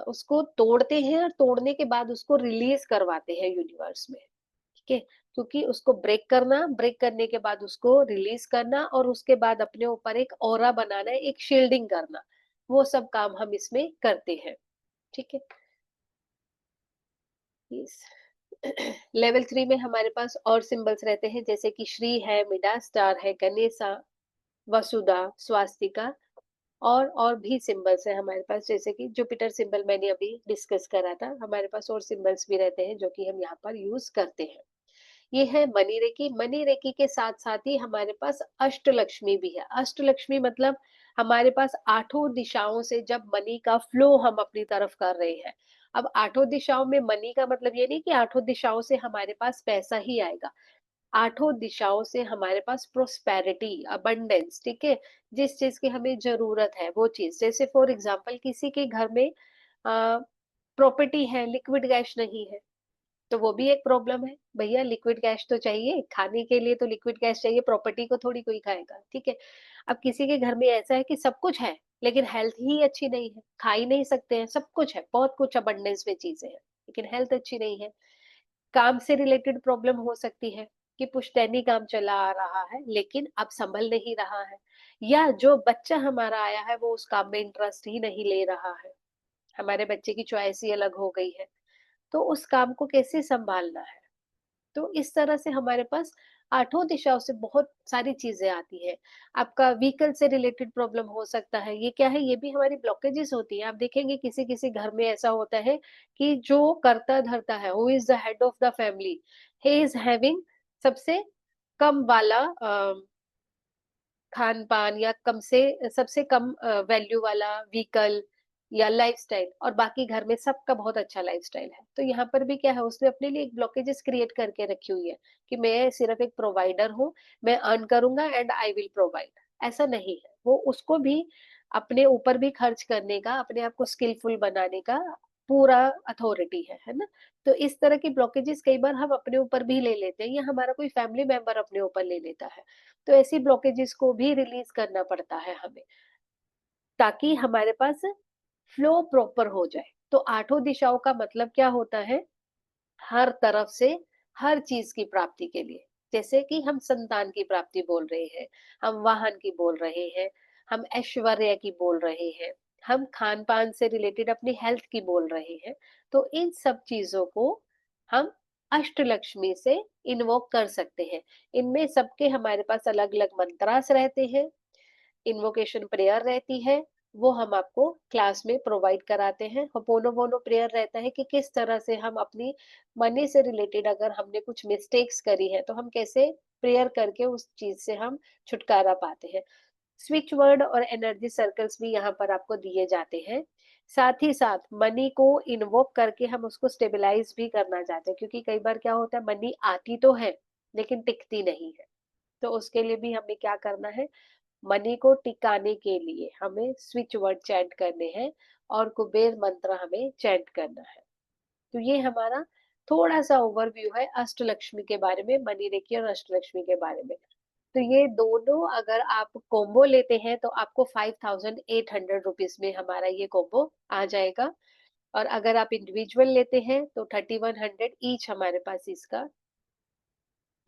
उसको तोड़ते हैं और तोड़ने के बाद उसको रिलीज करवाते हैं यूनिवर्स में, ठीक है? क्योंकि उसको ब्रेक करना, ब्रेक करने के बाद उसको रिलीज करना और उसके बाद अपने ऊपर एक ऑरा बनाना, एक शील्डिंग करना, वो सब काम हम इसमें करते हैं, ठीक है? यस। लेवल 3 में हमारे पास और सिंबल्स रहते हैं, जैसे कि श्री है, मिडा स्टार है, गणेशा, वसुधा, स्वास्तिका, और भी सिंबल्स है हमारे पास, जैसे कि जुपिटर सिंबल मैंने अभी डिस्कस करा था। हमारे पास और सिंबल्स भी रहते हैं जो कि हम यहाँ पर यूज करते हैं। ये है मनी रेकी। मनी रेकी के साथ साथ ही हमारे पास अष्टलक्ष्मी भी है। अष्टलक्ष्मी मतलब हमारे पास आठों दिशाओं से जब मनी का फ्लो हम अपनी तरफ कर रहे हैं। अब आठों दिशाओं में मनी का मतलब ये नहीं कि आठों दिशाओं से हमारे पास पैसा ही आएगा। आठों दिशाओं से हमारे पास प्रोस्पेरिटी, अबंडेंस, ठीक है? जिस चीज की हमें जरूरत है वो चीज, जैसे फॉर एग्जांपल किसी के घर में प्रॉपर्टी है, लिक्विड कैश नहीं है, तो वो भी एक प्रॉब्लम है। भैया लिक्विड कैश तो चाहिए, खाने के लिए तो लिक्विड कैश चाहिए, प्रॉपर्टी को थोड़ी कोई खाएगा, ठीक है? अब किसी के घर में ऐसा है कि सब कुछ है, लेकिन हेल्थ ही अच्छी नहीं है, खा ही नहीं सकते हैं, सब कुछ है, बहुत कुछ अबंडेंस में चीजें हैं, लेकिन हेल्थ अच्छी नहीं है। काम से रिलेटेड प्रॉब्लम हो सकती है कि पुश्तैनी काम चला आ रहा है, लेकिन अब संभल नहीं रहा है, या जो बच्चा हमारा आया है वो उस काम में इंटरेस्ट ही नहीं ले रहा है, हमारे बच्चे की चॉइस ही अलग हो गई है, तो उस काम को कैसे संभालना है। तो इस तरह से हमारे पास आठों दिशाओं से बहुत सारी चीजें आती है। आपका व्हीकल से रिलेटेड प्रॉब्लम हो सकता है, ये क्या है, ये भी हमारी ब्लॉकेजेस होती है। आप देखेंगे किसी किसी घर में ऐसा होता है कि जो करता धरता है, who is the head of the family, he is having सबसे कम वाला खान-पान या कम से सबसे कम वैल्यू वाला व्हीकल या लाइफ़स्टाइल, और बाकी घर में सबका बहुत अच्छा लाइफ़स्टाइल है। तो यहाँ पर भी क्या है, उसने अपने लिए एक ब्लॉकेजेस क्रिएट करके रखी हुई है कि मैं सिर्फ़ एक प्रोवाइडर हूँ, मैं अर्न करूँगा एंड आई विल प्रोवाइड। ऐसा नहीं है। वो उसको भी अपने ऊपर भी खर्च करने का, अपने आप को स्किलफुल बनाने का पूरा अथॉरिटी है ना? तो इस तरह की ब्लॉकेजेस कई बार हम अपने ऊपर भी ले लेते हैं या हमारा कोई फैमिली मेंबर अपने ऊपर ले लेता है। तो ऐसी ब्लॉकेजेस को भी रिलीज करना पड़ता है हमें, ताकि हमारे पास फ्लो प्रॉपर हो जाए। तो आठों दिशाओं का मतलब क्या होता है, हर तरफ से हर चीज की प्राप्ति के लिए। जैसे कि हम संतान की प्राप्ति बोल रहे हैं, हम वाहन की बोल रहे हैं, हम ऐश्वर्य की बोल रहे हैं, हम खान पान से रिलेटेड अपनी हेल्थ की बोल रहे हैं। तो इन सब चीजों को हम अष्टलक्ष्मी से इन्वोक कर सकते हैं। इनमें सबके हमारे पास अलग अलग मंत्रास रहते हैं, इन्वोकेशन प्रेयर रहती है, वो हम आपको क्लास में प्रोवाइड कराते हैं। होपोनोपोनो प्रेयर रहता है कि किस तरह से हम अपनी मनी से रिलेटेड अगर हमने कुछ मिस्टेक्स करी है तो हम कैसे प्रेयर करके उस चीज से हम छुटकारा पाते हैं। स्विच वर्ड और एनर्जी सर्कल्स भी यहाँ पर आपको दिए जाते हैं। साथ ही साथ मनी को इन्वोक करके हम उसको स्टेबलाइज भी करना चाहते हैं, क्योंकि कई बार क्या होता है, मनी आती तो है लेकिन टिकती नहीं है। तो उसके लिए भी हमें क्या करना है, मनी को टिकाने के लिए हमें स्विच वर्ड चैंट करने हैं और कुबेर मंत्र हमें चैंट करना है। तो ये हमारा थोड़ा सा ओवरव्यू है अष्टलक्ष्मी के बारे में, मनी रेखी और अष्टलक्ष्मी के बारे में। तो ये दोनों अगर आप कॉम्बो लेते हैं तो आपको 5800 में हमारा ये कॉम्बो आ जाएगा, और अगर आप इंडिविजुअल लेते हैं तो 3100 ईच हमारे पास इसका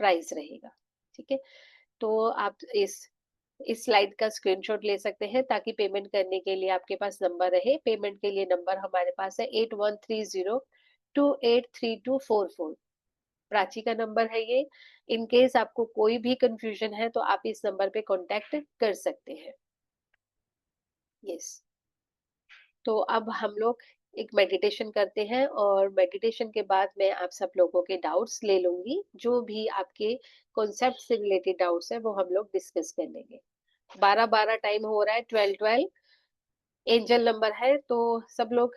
प्राइस रहेगा। ठीक है, तो आप इस स्लाइड का स्क्रीनशॉट ले सकते हैं ताकि पेमेंट करने के लिए आपके पास नंबर रहे। पेमेंट के लिए नंबर हमारे पास है 8130283244। प्राची का नंबर है ये। इन केस आपको कोई भी कंफ्यूजन है तो आप इस नंबर पे कांटेक्ट कर सकते हैं। यस, तो अब हम लोग एक मेडिटेशन करते हैं और मेडिटेशन के बाद मैं आप सब लोगों के डाउट्स ले लूंगी। जो भी आपके कॉन्सेप्ट से रिलेटेड डाउट्स है वो हम लोग डिस्कस कर लेंगे। 12-12 टाइम हो रहा है, 12-12 एंजल नंबर है, तो सब लोग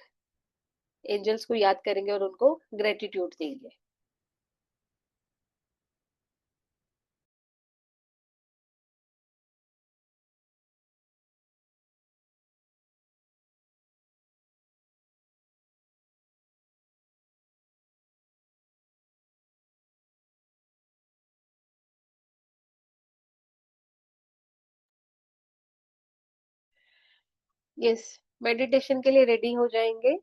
एंजल्स को याद करेंगे और उनको ग्रेटिट्यूड देंगे। यस, मेडिटेशन के लिए रेडी हो जाएंगे।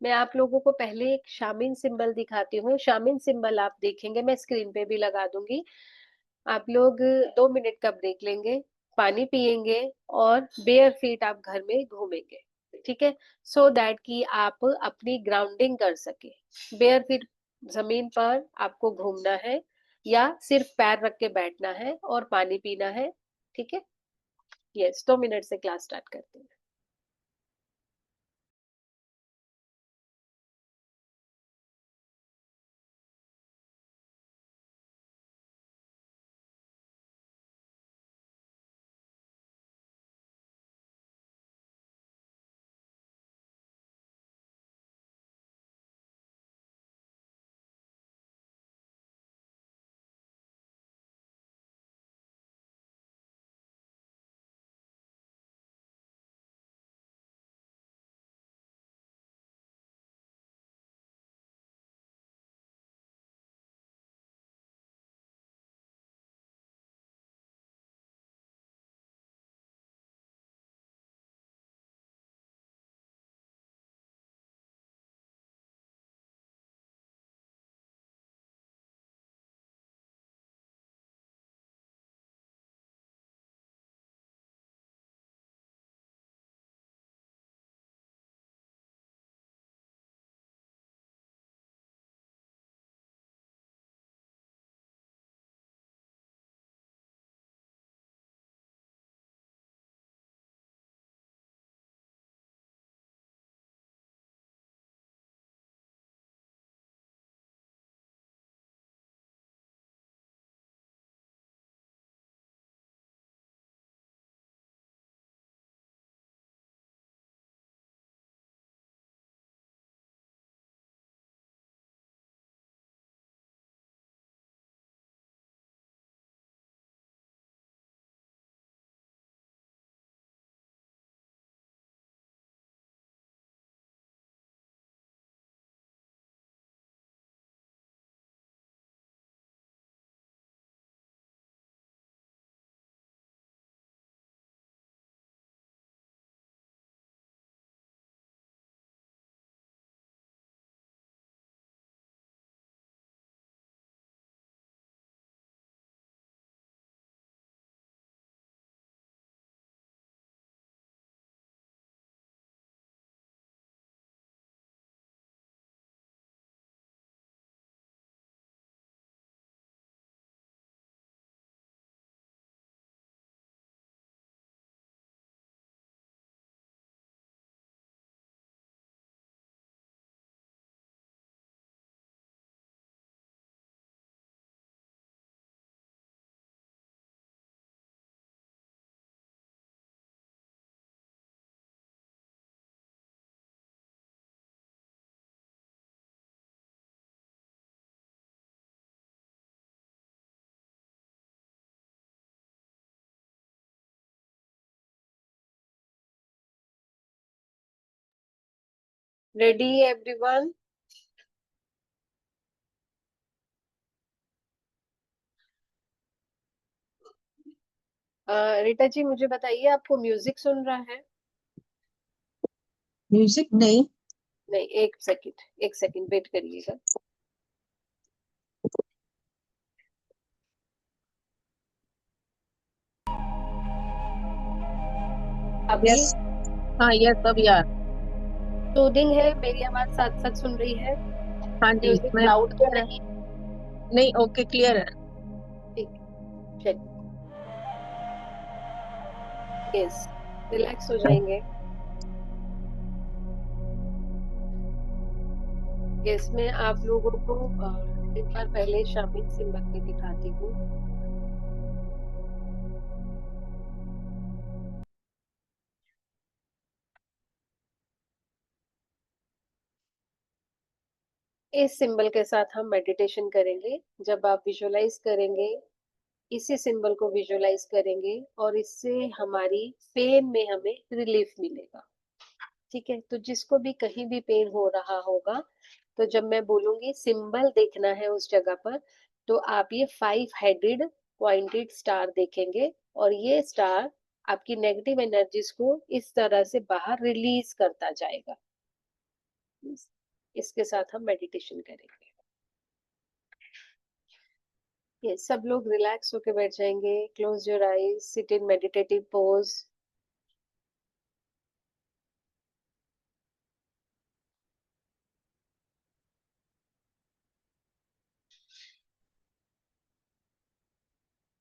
मैं आप लोगों को पहले एक शामिन सिंबल दिखाती हूँ। शामिन सिंबल आप देखेंगे, मैं स्क्रीन पे भी लगा दूंगी। आप लोग 2 मिनट का ब्रेक लेंगे, पानी पिएंगे और बेयर फीट आप घर में घूमेंगे। ठीक है, सो दैट कि आप अपनी ग्राउंडिंग कर सके। बेयर फीट जमीन पर आपको घूमना है या सिर्फ पैर रख के बैठना है और पानी पीना है। ठीक है, यस, 2 मिनट से क्लास स्टार्ट करते हैं। Ready everyone? रीटा जी मुझे बताइए, आपको म्यूजिक सुन रहा है? म्यूजिक नहीं। नहीं, एक सेकंड वेट करिएगा। अभी यस। हाँ यस, अब यार। सूदिंग है? मेरी आवाज साथ साथ सुन रही है? हाँ जी, म्यूजिक मैं लाउड तो क्लियर है। नहीं? नहीं, ओके, क्लियर है। ठीक, चलिए। यस, रिलैक्स हो जाएंगे। इसमें आप लोगों को एक बार पहले शामिल सिंबल भी दिखाती हूँ। इस सिंबल के साथ हम मेडिटेशन करेंगे। जब आप विजुअलाइज करेंगे, इसी सिंबल को विजुअलाइज करेंगे, और इससे हमारी पेन में हमें रिलीफ मिलेगा। ठीक है, तो जिसको भी कहीं भी पेन हो रहा होगा, तो जब मैं बोलूंगी सिंबल देखना है उस जगह पर, तो आप ये 5 हेडेड पॉइंटेड स्टार देखेंगे, और ये स्टार आपकी नेगेटिव एनर्जीज को इस तरह से बाहर रिलीज करता जाएगा। इसके साथ हम मेडिटेशन करेंगे। ये सब लोग रिलैक्स होकर बैठ जाएंगे। Close your eyes, sit in meditative pose.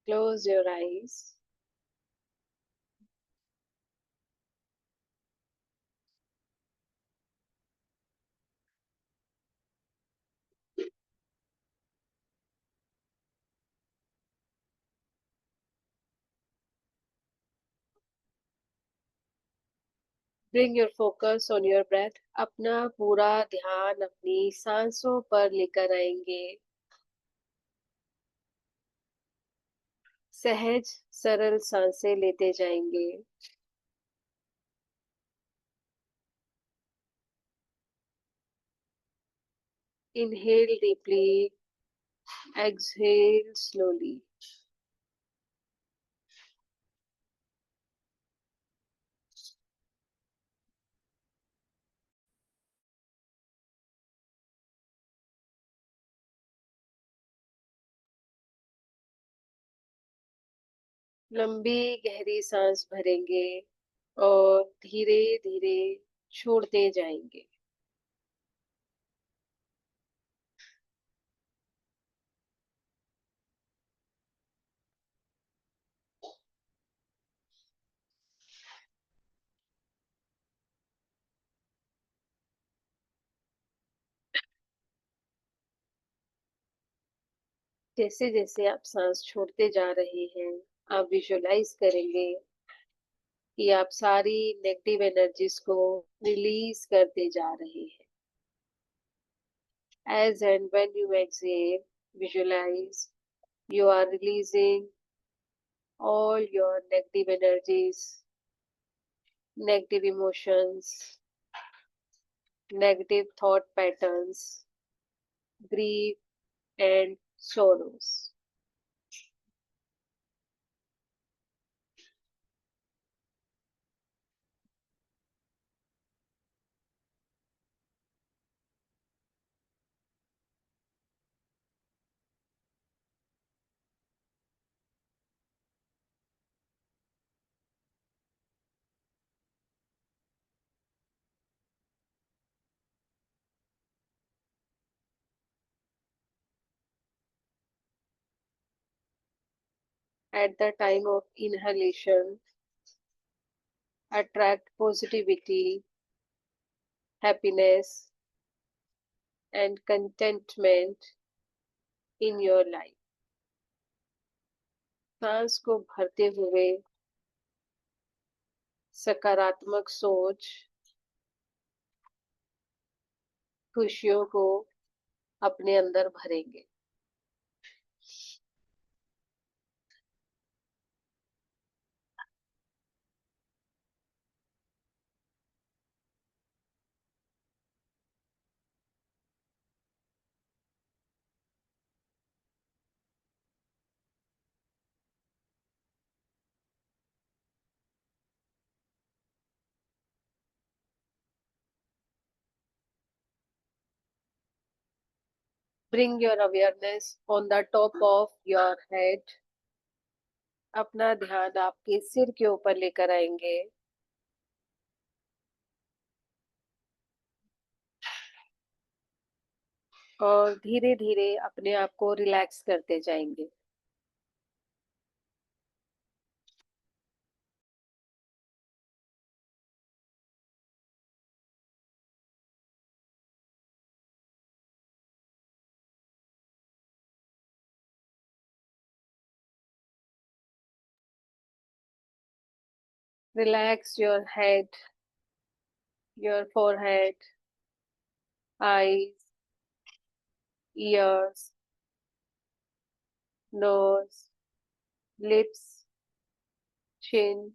Close your eyes. Bring your focus on your breath. अपना पूरा ध्यान अपनी सांसों पर लेकर आएंगे। सहज सरल सांसें लेते जाएंगे। Inhale deeply, exhale slowly. लंबी गहरी सांस भरेंगे और धीरे धीरे छोड़ते जाएंगे। जैसे जैसे आप सांस छोड़ते जा रहे हैं, आप विजुअलाइज करेंगे कि आप सारी नेगेटिव एनर्जीज को रिलीज करते जा रहे हैं। As and when you exhale, visualize you are releasing all your negative energies, negative emotions, negative thought patterns, grief, and sorrows. At the time of inhalation, attract positivity, happiness, and contentment in your life. सांस को भरते हुए सकारात्मक सोच, खुशियों को अपने अंदर भरेंगे। Bring your awareness on the top of your head. अपना ध्यान आपके सिर के ऊपर लेकर आएंगे. और धीरे धीरे अपने आप को रिलैक्स करते जाएंगे. Relax your head, your forehead, eyes, ears, nose, lips, chin,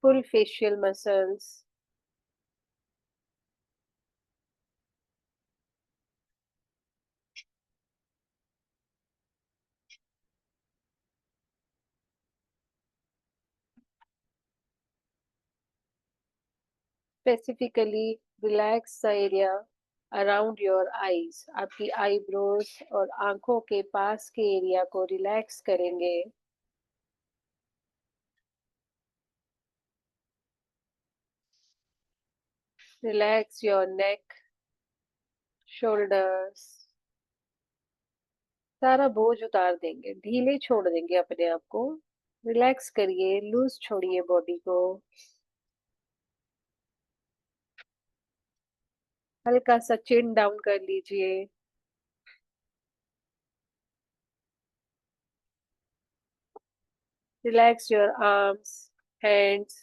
full facial muscles. Specifically, relax the area around your eyes. आपकी eyebrows और आंखों के पास के एरिया को रिलैक्स करेंगे. Relax your neck, shoulders. सारा बोझ उतार देंगे, ढीले छोड़ देंगे अपने आप को. रिलैक्स करिए, लूज छोड़िए बॉडी को. हल्का सा चिन डाउन कर लीजिए. Relax your arms, hands,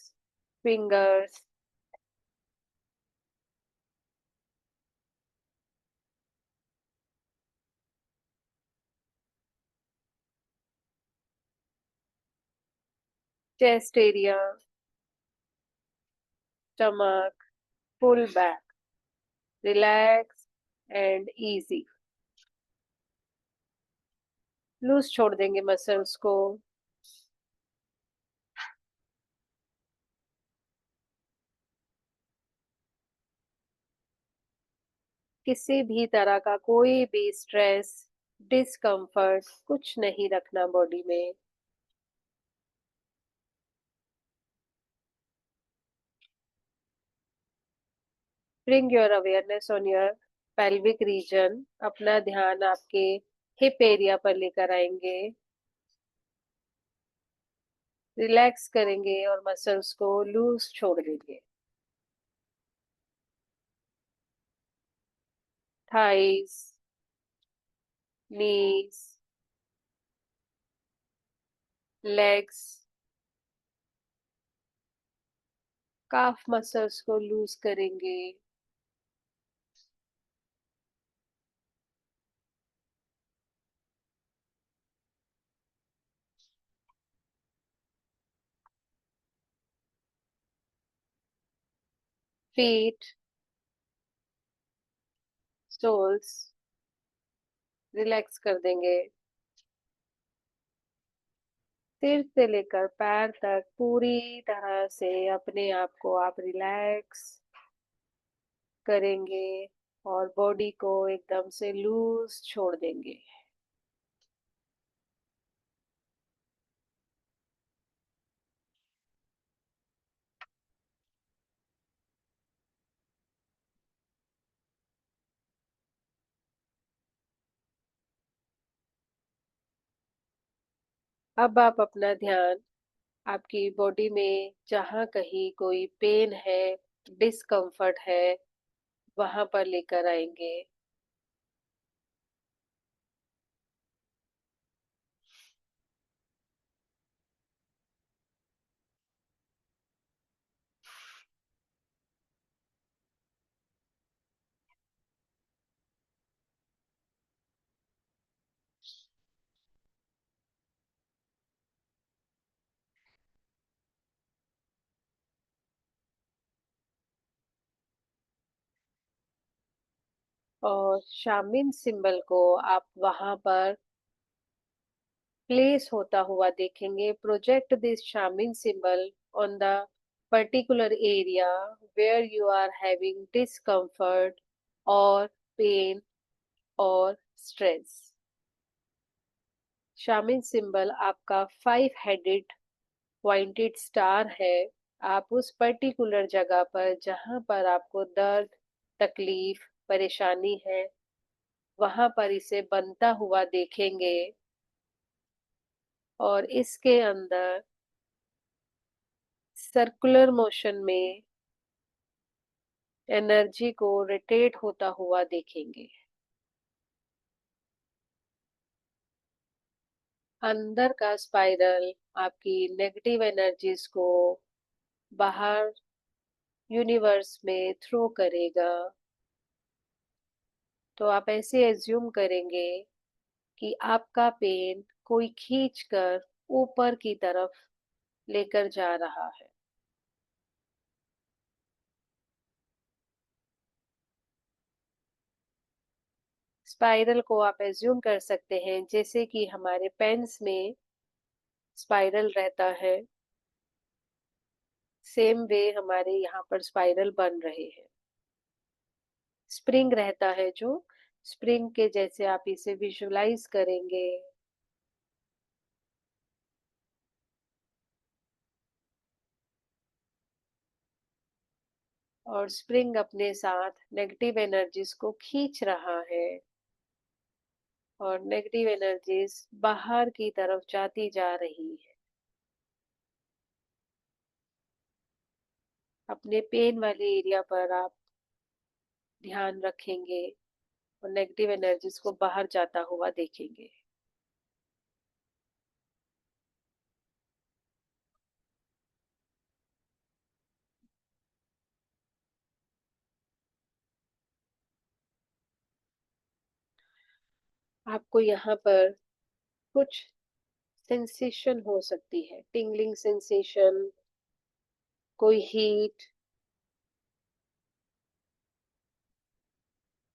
fingers. Chest area, stomach, full back. Relax and easy. Loose छोड़ देंगे मसल्स को. किसी भी तरह का कोई भी स्ट्रेस, डिस्कम्फर्ट कुछ नहीं रखना बॉडी में. Bring your awareness on your pelvic region. अपना ध्यान आपके हिप एरिया पर लेकर आएंगे. रिलैक्स करेंगे और मसल्स को लूज छोड़ देंगे. Thighs, knees, legs, काफ मसल्स को लूज करेंगे. फीट, सोल्स रिलैक्स कर देंगे. सिर से लेकर पैर तक पूरी तरह से अपने आप को आप रिलैक्स करेंगे और बॉडी को एकदम से लूज छोड़ देंगे. अब आप अपना ध्यान आपकी बॉडी में जहाँ कहीं कोई पेन है, डिस्कम्फर्ट है, वहां पर लेकर आएंगे. और शामिन सिंबल को आप वहां पर प्लेस होता हुआ देखेंगे. प्रोजेक्ट दिस शामिन symbol on the particular area where you are having discomfort or pain और स्ट्रेस। शामिल सिंबल आपका 5 हेडेड पॉइंटेड स्टार है। आप उस पर्टिकुलर जगह पर जहां पर आपको दर्द, तकलीफ, परेशानी है, वहां पर इसे बनता हुआ देखेंगे और इसके अंदर सर्कुलर मोशन में एनर्जी को रोटेट होता हुआ देखेंगे। अंदर का स्पाइरल आपकी नेगेटिव एनर्जीज को बाहर यूनिवर्स में थ्रो करेगा। तो आप ऐसे एज्यूम करेंगे कि आपका पेन कोई खींच कर ऊपर की तरफ लेकर जा रहा है। स्पाइरल को आप एज्यूम कर सकते हैं जैसे कि हमारे पेन्स में स्पाइरल रहता है, सेम वे हमारे यहाँ पर स्पाइरल बन रहे हैं। स्प्रिंग रहता है, जो स्प्रिंग के जैसे आप इसे विजुलाइज करेंगे। और स्प्रिंग अपने साथ नेगेटिव एनर्जीज को खींच रहा है और नेगेटिव एनर्जीज बाहर की तरफ जाती जा रही है। अपने पेन वाले एरिया पर आप ध्यान रखेंगे और नेगेटिव एनर्जीज को बाहर जाता हुआ देखेंगे। आपको यहाँ पर कुछ सेंसेशन हो सकती है, टिंगलिंग सेंसेशन, कोई हीट,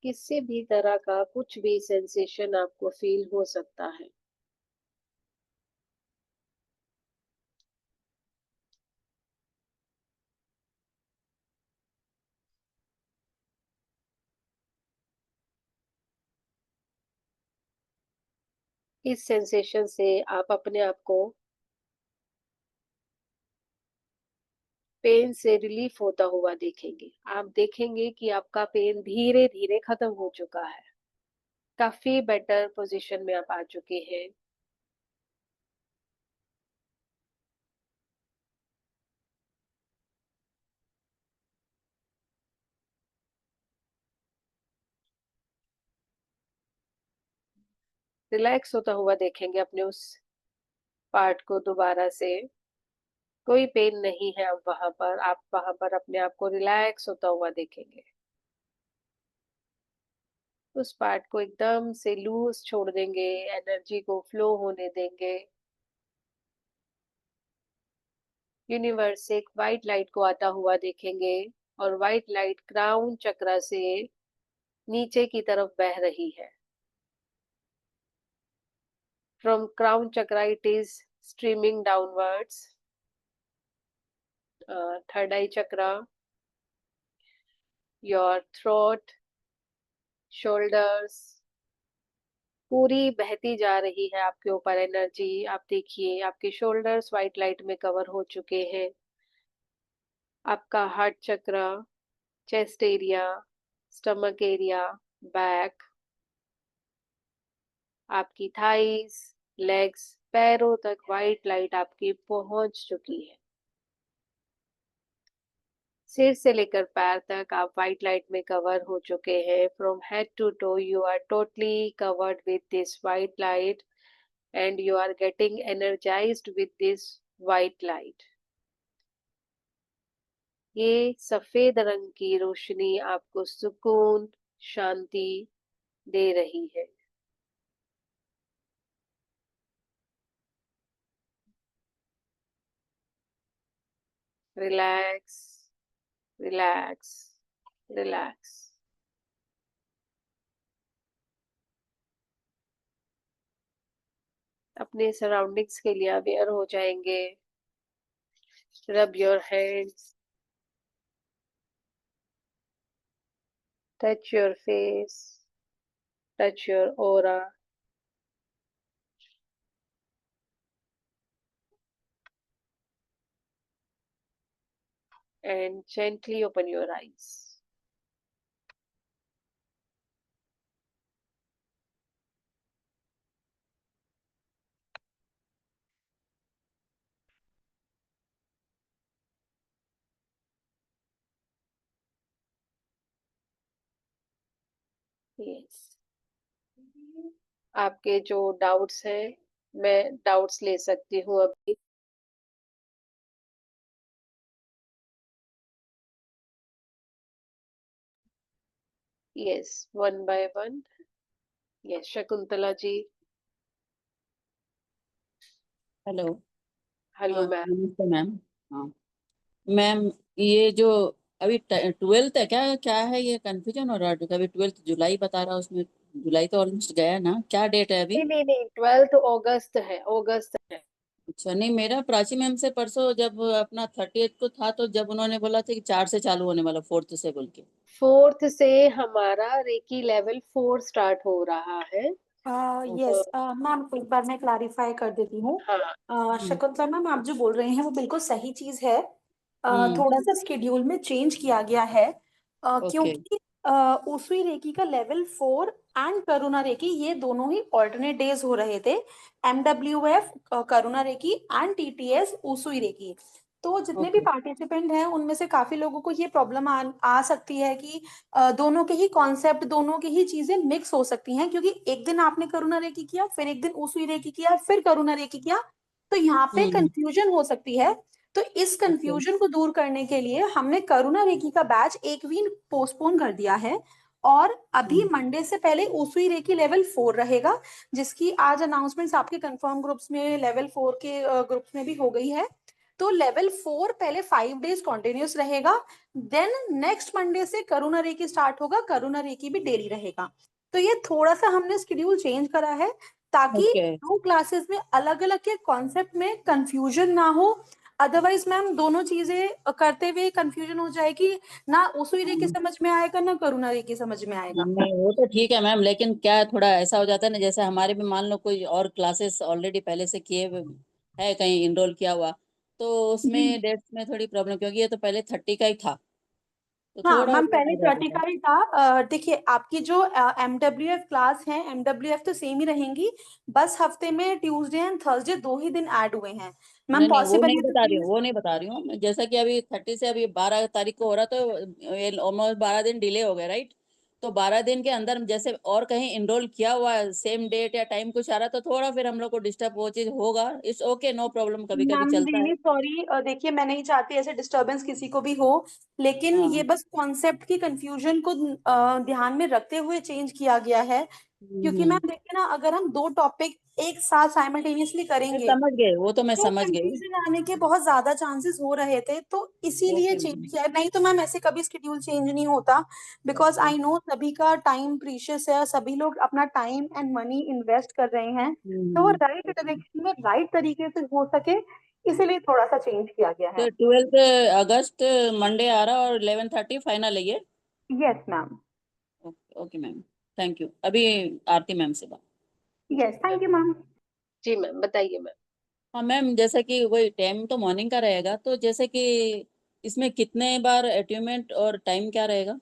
किसी भी तरह का कुछ भी सेंसेशन आपको फील हो सकता है। इस सेंसेशन से आप अपने आप को पेन से रिलीफ होता हुआ देखेंगे। आप देखेंगे कि आपका पेन धीरे धीरे खत्म हो चुका है। काफी बेटर पोजीशन में आप आ चुके हैं। रिलैक्स होता हुआ देखेंगे अपने उस पार्ट को दोबारा से। कोई पेन नहीं है अब वहां पर। आप वहां पर अपने आप को रिलैक्स होता हुआ देखेंगे। उस पार्ट को एकदम से लूज छोड़ देंगे, एनर्जी को फ्लो होने देंगे। यूनिवर्स से एक वाइट लाइट को आता हुआ देखेंगे और वाइट लाइट क्राउन चक्र से नीचे की तरफ बह रही है। From crown chakra it is streaming downwards. Third eye chakra, your throat, shoulders, पूरी बहती जा रही है आपके ऊपर एनर्जी। आप देखिए आपके शोल्डर्स वाइट लाइट में कवर हो चुके हैं। आपका हार्ट चक्र, chest area, stomach area, back, आपकी थाइस, लेग्स, पैरों तक वाइट लाइट आपकी पहुंच चुकी है। सिर से लेकर पैर तक आप वाइट लाइट में कवर हो चुके हैं। From head to toe you are totally covered with this white light and you are getting energized with this white light. ये सफेद रंग की रोशनी आपको सुकून, शांति दे रही है। Relax, relax, relax. अपने सराउंडिंग्स के लिए अवेयर हो जाएंगे। Rub your hands, touch your face, touch your aura. And gently open your eyes. Yes. आपके जो डाउट्स हैं, मैं डाउट्स ले सकती हूँ अभी। Yes, one by one. Yes, Shakuntala ji. Hello. Hello ma'am. नमस्ते मैम। हाँ मैम, ये जो अभी 12th है, क्या क्या है, ये कंफ्यूजन हो रहा है। कभी 12th जुलाई बता रहा है, उसमें जुलाई तो ऑलमोस्ट गया ना, क्या डेट है अभी? नहीं, 12th अगस्त है, अगस्त है। अच्छा, नहीं मेरा प्राची मैम से परसों जब अपना 30th को था, तो जब उन्होंने बोला था कि 4 से चालू होने वाला, 4th से बोल के। 4th से हमारा रेकी लेवल 4 स्टार्ट हो रहा है। यस मैम, एक बार मैं क्लैरिफाई कर देती हूँ। हाँ। शकुंतला मैम, आप जो बोल रहे हैं वो बिल्कुल सही चीज है। हम्म। थोड़ा सा स्केड्यूल में चेंज किया गया है, ओके। क्योंकि उसूई रेकी का लेवल 4 एंड करुणा रेकी ये दोनों ही ऑल्टरनेट डेज हो रहे थे। MWF Karuna reiki and TTS Usui reiki. तो जितने भी ओके। पार्टिसिपेंट हैं उनमें से काफी लोगों को ये प्रॉब्लम आ सकती है कि दोनों के ही कॉन्सेप्ट, दोनों की ही चीजें मिक्स हो सकती हैं, क्योंकि एक दिन आपने करुणा रेकी किया, फिर एक दिन उसूई रेकी किया, फिर करुणा रेकी किया, तो यहाँ पे हम्म। कंफ्यूजन हो सकती है। तो इस ओके। कंफ्यूजन को दूर करने के लिए हमने करुणा रेकी का बैच एक वीक पोस्टपोन कर दिया है, और अभी मंडे से पहले उसूई रेकी लेवल 4 रहेगा, जिसकी आज अनाउंसमेंट्स आपके कंफर्म ग्रुप्स में, लेवल 4 के ग्रुप्स में भी हो गई है। तो लेवल 4 पहले 5 डेज कॉन्टिन्यूस रहेगा, देन नेक्स्ट मंडे से करुणा रेकी स्टार्ट होगा, करुणा रेकी भी डेली रहेगा। तो ये थोड़ा सा हमने शेड्यूल चेंज करा है, ताकि ओके। दो क्लासेस में अलग अलग के कॉन्सेप्ट में कंफ्यूजन ना हो। अदरवाइज मैम, दोनों चीजें करते हुए कंफ्यूजन हो जाएगी, ना उसूई रेकी समझ में आएगा, ना करुणा रेकी समझ में आएगा। नहीं वो तो ठीक है मैम, लेकिन क्या है, थोड़ा ऐसा हो जाता है ना, जैसे हमारे भी मान लो कोई और क्लासेस ऑलरेडी पहले से किए हुए है, कहीं इनरोल किया हुआ, तो जी उसमें डेट्स में थोड़ी प्रॉब्लम, क्योंकि ये तो पहले 30 का ही था, तो हाँ थोड़ा मैम, वो पहले हो 30 जाता का है। ही था। देखिए, आपकी जो MWF क्लास है, MWF तो सेम ही रहेंगी, बस हफ्ते में ट्यूसडे एंड थर्सडे दो ही दिन ऐड हुए हैं। मैम, नहीं नहीं, वो पॉसिबल नहीं है तो बता रही हूँ, प्लीज। वो नहीं बता रही हूँ मैं, जैसा कि अभी 30 से अभी 12 तारीख को हो रहा, तो ये ऑलमोस्ट 12 दिन डिले हो गए, राइट? तो 12 दिन के अंदर जैसे और कहीं इनरोल किया हुआ है, सेम डेट या टाइम कुछ आ रहा, तो थोड़ा फिर हम लोग को डिस्टर्ब वो चीज होगा। इट्स ओके, नो प्रॉब्लम, कभी कभी मैम चलता है। रियली सॉरी, देखिए मैं नहीं चाहती ऐसे डिस्टरबेंस किसी को भी हो, लेकिन हाँ। ये बस कॉन्सेप्ट की कंफ्यूजन को ध्यान में रखते हुए चेंज किया गया है। क्योंकि हम्म। मैम देखिए ना, अगर हम दो टॉपिक एक साथ साइमल्टेनियसली मैं करेंगे समझ गई, वो तो मैं तो समझ गई। कंफ्यूजन आने के बहुत ज्यादा चांसेस हो रहे थे, तो इसीलिए ओके चेंज मैम। किया है। नहीं तो मैम ऐसे कभी शेड्यूल चेंज नहीं होता, बिकॉज आई नो सभी का टाइम प्रीशियस है, सभी लोग अपना टाइम एंड मनी इन्वेस्ट कर रहे हैं, तो वो राइट ओके। डायरेक्शन में राइट तरीके से हो सके, इसीलिए थोड़ा सा चेंज किया गया है। तो 12 अगस्त मंडे आ रहा, और 11:30 फाइनल है ये? Yes ma'am. Okay okay ma'am, thank you. अभी आरती मैम से बात। Yes, thank you ma'am. जी मैम, बताइए मैम। हाँ मैम, जैसा कि वही टाइम तो मॉर्निंग का रहेगा, तो जैसे कि इसमें कितने बार अट्यूनमेंट और टाइम क्या रहेगा?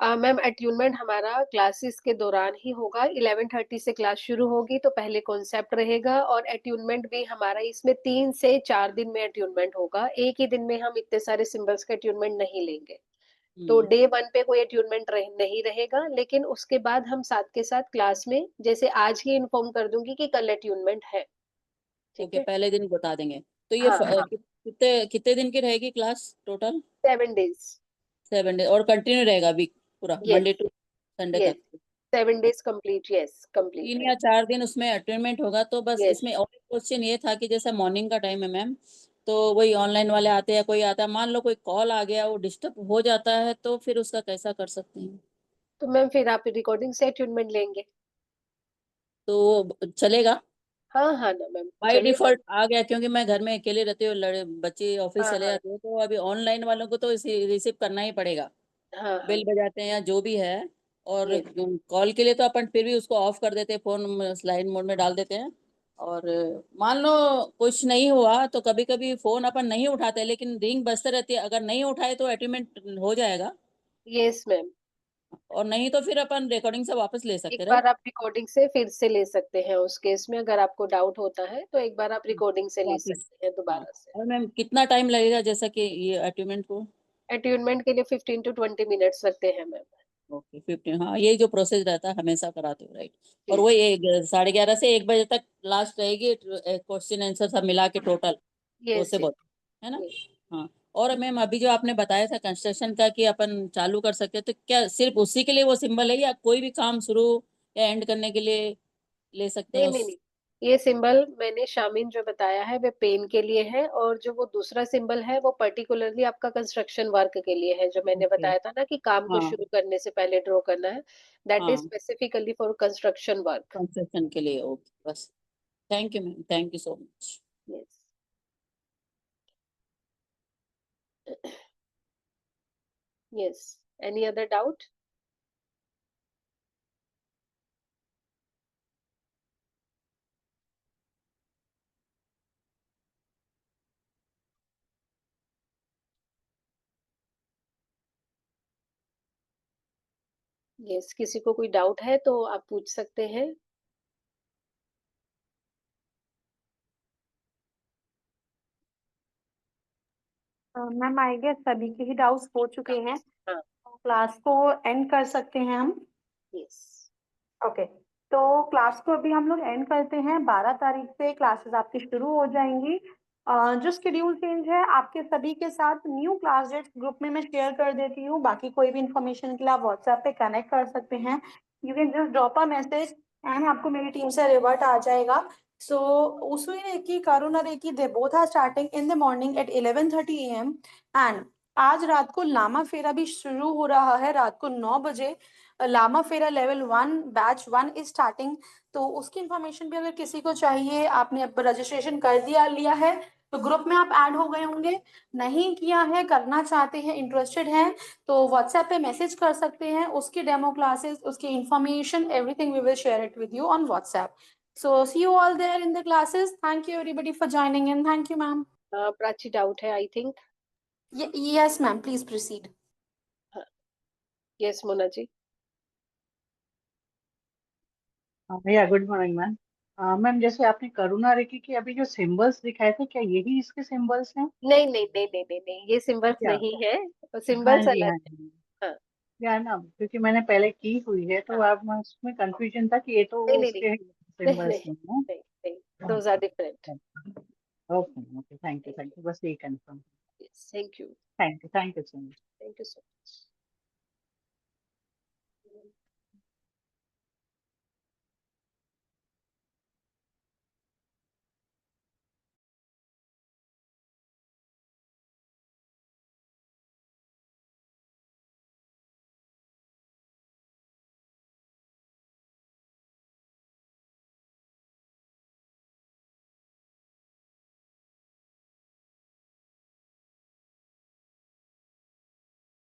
मैम, अट्यूनमेंट हमारा क्लासेस के दौरान ही होगा। 11:30 से क्लास शुरू होगी तो पहले कॉन्सेप्ट रहेगा, और अट्यूनमेंट भी हमारा इसमें 3 से 4 दिन में अट्यूनमेंट होगा। एक ही दिन में हम इतने सारे सिंबल्स का अट्यूनमेंट नहीं लेंगे। तो हम्म। डे 1 पे कोई अट्यूनमेंट नहीं रहेगा, लेकिन उसके बाद हम साथ के साथ क्लास में, जैसे आज ही इन्फॉर्म कर दूंगी कि कल अट्यूनमेंट है। ठीक ओके, है। पहले दिन बता देंगे। तो ये हाँ हाँ। कितने कितने दिन की रहेगी क्लास टोटल? 7 डेज। 7 डे, और कंटिन्यू रहेगा वीक पूरा, yes. Monday to Sunday yes, तक? 7 डेज कंप्लीट। यस, कंप्लीट 3 या 4 दिन उसमें अटेंडमेंट होगा, तो बस यस। इसमें और क्वेश्चन ये था कि जैसे मॉर्निंग का टाइम है मैम, तो वही ऑनलाइन वाले आते हैं, कोई आता है, मान लो कोई कॉल आ गया, वो डिस्टर्ब हो जाता है, तो फिर उसका कैसा कर सकते हैं? तो मैम फिर आप रिकॉर्डिंग से अट्यूनमेंट लेंगे। तो वो चलेगा? हाँ हाँ ना मैम, बाय चलेगा। डिफॉल्ट आ गया, क्योंकि मैं घर में अकेले रहती हूँ, लड़े बच्चे ऑफिस हाँ चले हाँ। जाते हैं, तो अभी ऑनलाइन वालों को तो रिसीव करना ही पड़ेगा। हाँ बेल हाँ बजाते हैं या जो भी है, और यस कॉल के लिए तो अपन फिर भी उसको ऑफ कर देते हैं, फोन स्लाइड मोड में डाल देते हैं। और मान लो कुछ नहीं हुआ तो कभी कभी फोन अपन नहीं उठाते, लेकिन रिंग बजते रहती है, अगर नहीं उठाए तो अटेंडमेंट हो जाएगा, यस मैम। और नहीं तो फिर अपन रिकॉर्डिंग से वापस ले एक सकते, बार राइट? आप रिकॉर्डिंग से फिर से ले सकते हैं उस केस में, अगर आपको डाउट होता है तो एक बार आप रिकॉर्डिंग से ले वापस। सकते हैं हाँ, दोबारा से। और मैम कितना टाइम लगेगा जैसा कि ये अटेंडमेंट को? अट्यूनमेंट के लिए 15 to 20 मिनट्स लगते हैं मैम। ओके 15, हाँ यही जो प्रोसेस रहता है हमेशा कराते हो, राइट? और जी वही 11:30 से 1 बजे तक लास्ट रहेगी, क्वेश्चन आंसर सब मिला के टोटल, वो यस से यस बहुत, है ना? यस। हाँ। और मैम अभी जो आपने बताया था कंस्ट्रक्शन का कि अपन चालू कर सकते हैं, तो क्या सिर्फ उसी के लिए वो सिंबल है, या कोई भी काम शुरू या एंड करने के लिए ले सकते हैं नहीं नहीं उस? नहीं, ये सिंबल मैंने शामिन जो बताया है वो पेन के लिए है, और जो वो दूसरा सिंबल है वो पर्टिकुलरली आपका कंस्ट्रक्शन वर्क के लिए है, जो मैंने ओके। बताया था ना कि काम को हाँ शुरू करने से पहले ड्रॉ करना है। दैट इज हाँ, specifically for construction work. Construction के लिए, ओके बस। Thank you ma'am, thank you so much. Yes. Yes. Any other doubt? Yes, किसी को कोई डाउट है तो आप पूछ सकते हैं। मैम आई गेस सभी के ही डाउट्स हो चुके हैं, हाँ। क्लास को एंड कर सकते हैं हम। यस। ओके, तो क्लास को अभी हम लोग एंड करते हैं। 12 तारीख से क्लासेस आपकी शुरू हो जाएंगी। जो शेड्यूल चेंज है आपके सभी के साथ न्यू क्लास डेट ग्रुप में मैं शेयर कर देती हूँ। बाकी कोई भी इंफॉर्मेशन के लिए आप व्हाट्सएप पे कनेक्ट कर सकते हैं। You can just drop a message and आपको मेरी टीम से रिवर्ट आ जाएगा। So Usui reiki, Karuna reiki, they both are starting in the morning at 11:30 AM। And आज रात को लामा फेरा भी शुरू हो रहा है, रात को 9 बजे। लामा फेरा लेवल 1 बैच 1 इज स्टार्टिंग। तो उसकी इंफॉर्मेशन भी अगर किसी को चाहिए, आपने अब रजिस्ट्रेशन कर दिया लिया है तो ग्रुप में आप ऐड हो गए होंगे, नहीं किया है, करना चाहते हैं, इंटरेस्टेड हैं, तो व्हाट्सएप पे मैसेज कर सकते हैं। उसकी डेमो क्लासेस, उसकी information, everything we will share it with you on WhatsApp. So see you all there in the classes. Thank you everybody for joining in. Thank you ma'am. Prachi doubt है I think. Yes ma'am, please proceed. Yes Mona ji. भैया good morning ma'am. Ma'am जैसे आपने करुणा रेखी के अभी जो symbols दिखाए थे, क्या यही इसके सिंबल्स हैं? नहीं नहीं नहीं नहीं नहीं नहीं, ये सिंबल्स क्या? नहीं है, हाँ सिंबल्स जी, अलग हाँ है। जी। हाँ क्या ना, क्योंकि मैंने पहले की हुई है तो हाँ। आप उसमें कंफ्यूजन था कि ये तो नहीं नहीं नहीं उसके नहीं सिंबल्स नहीं नहीं नहीं नहीं, है। Those are different. Okay okay, thank you बस यही confirm. Thank you. Thank you so much. Thank you so much.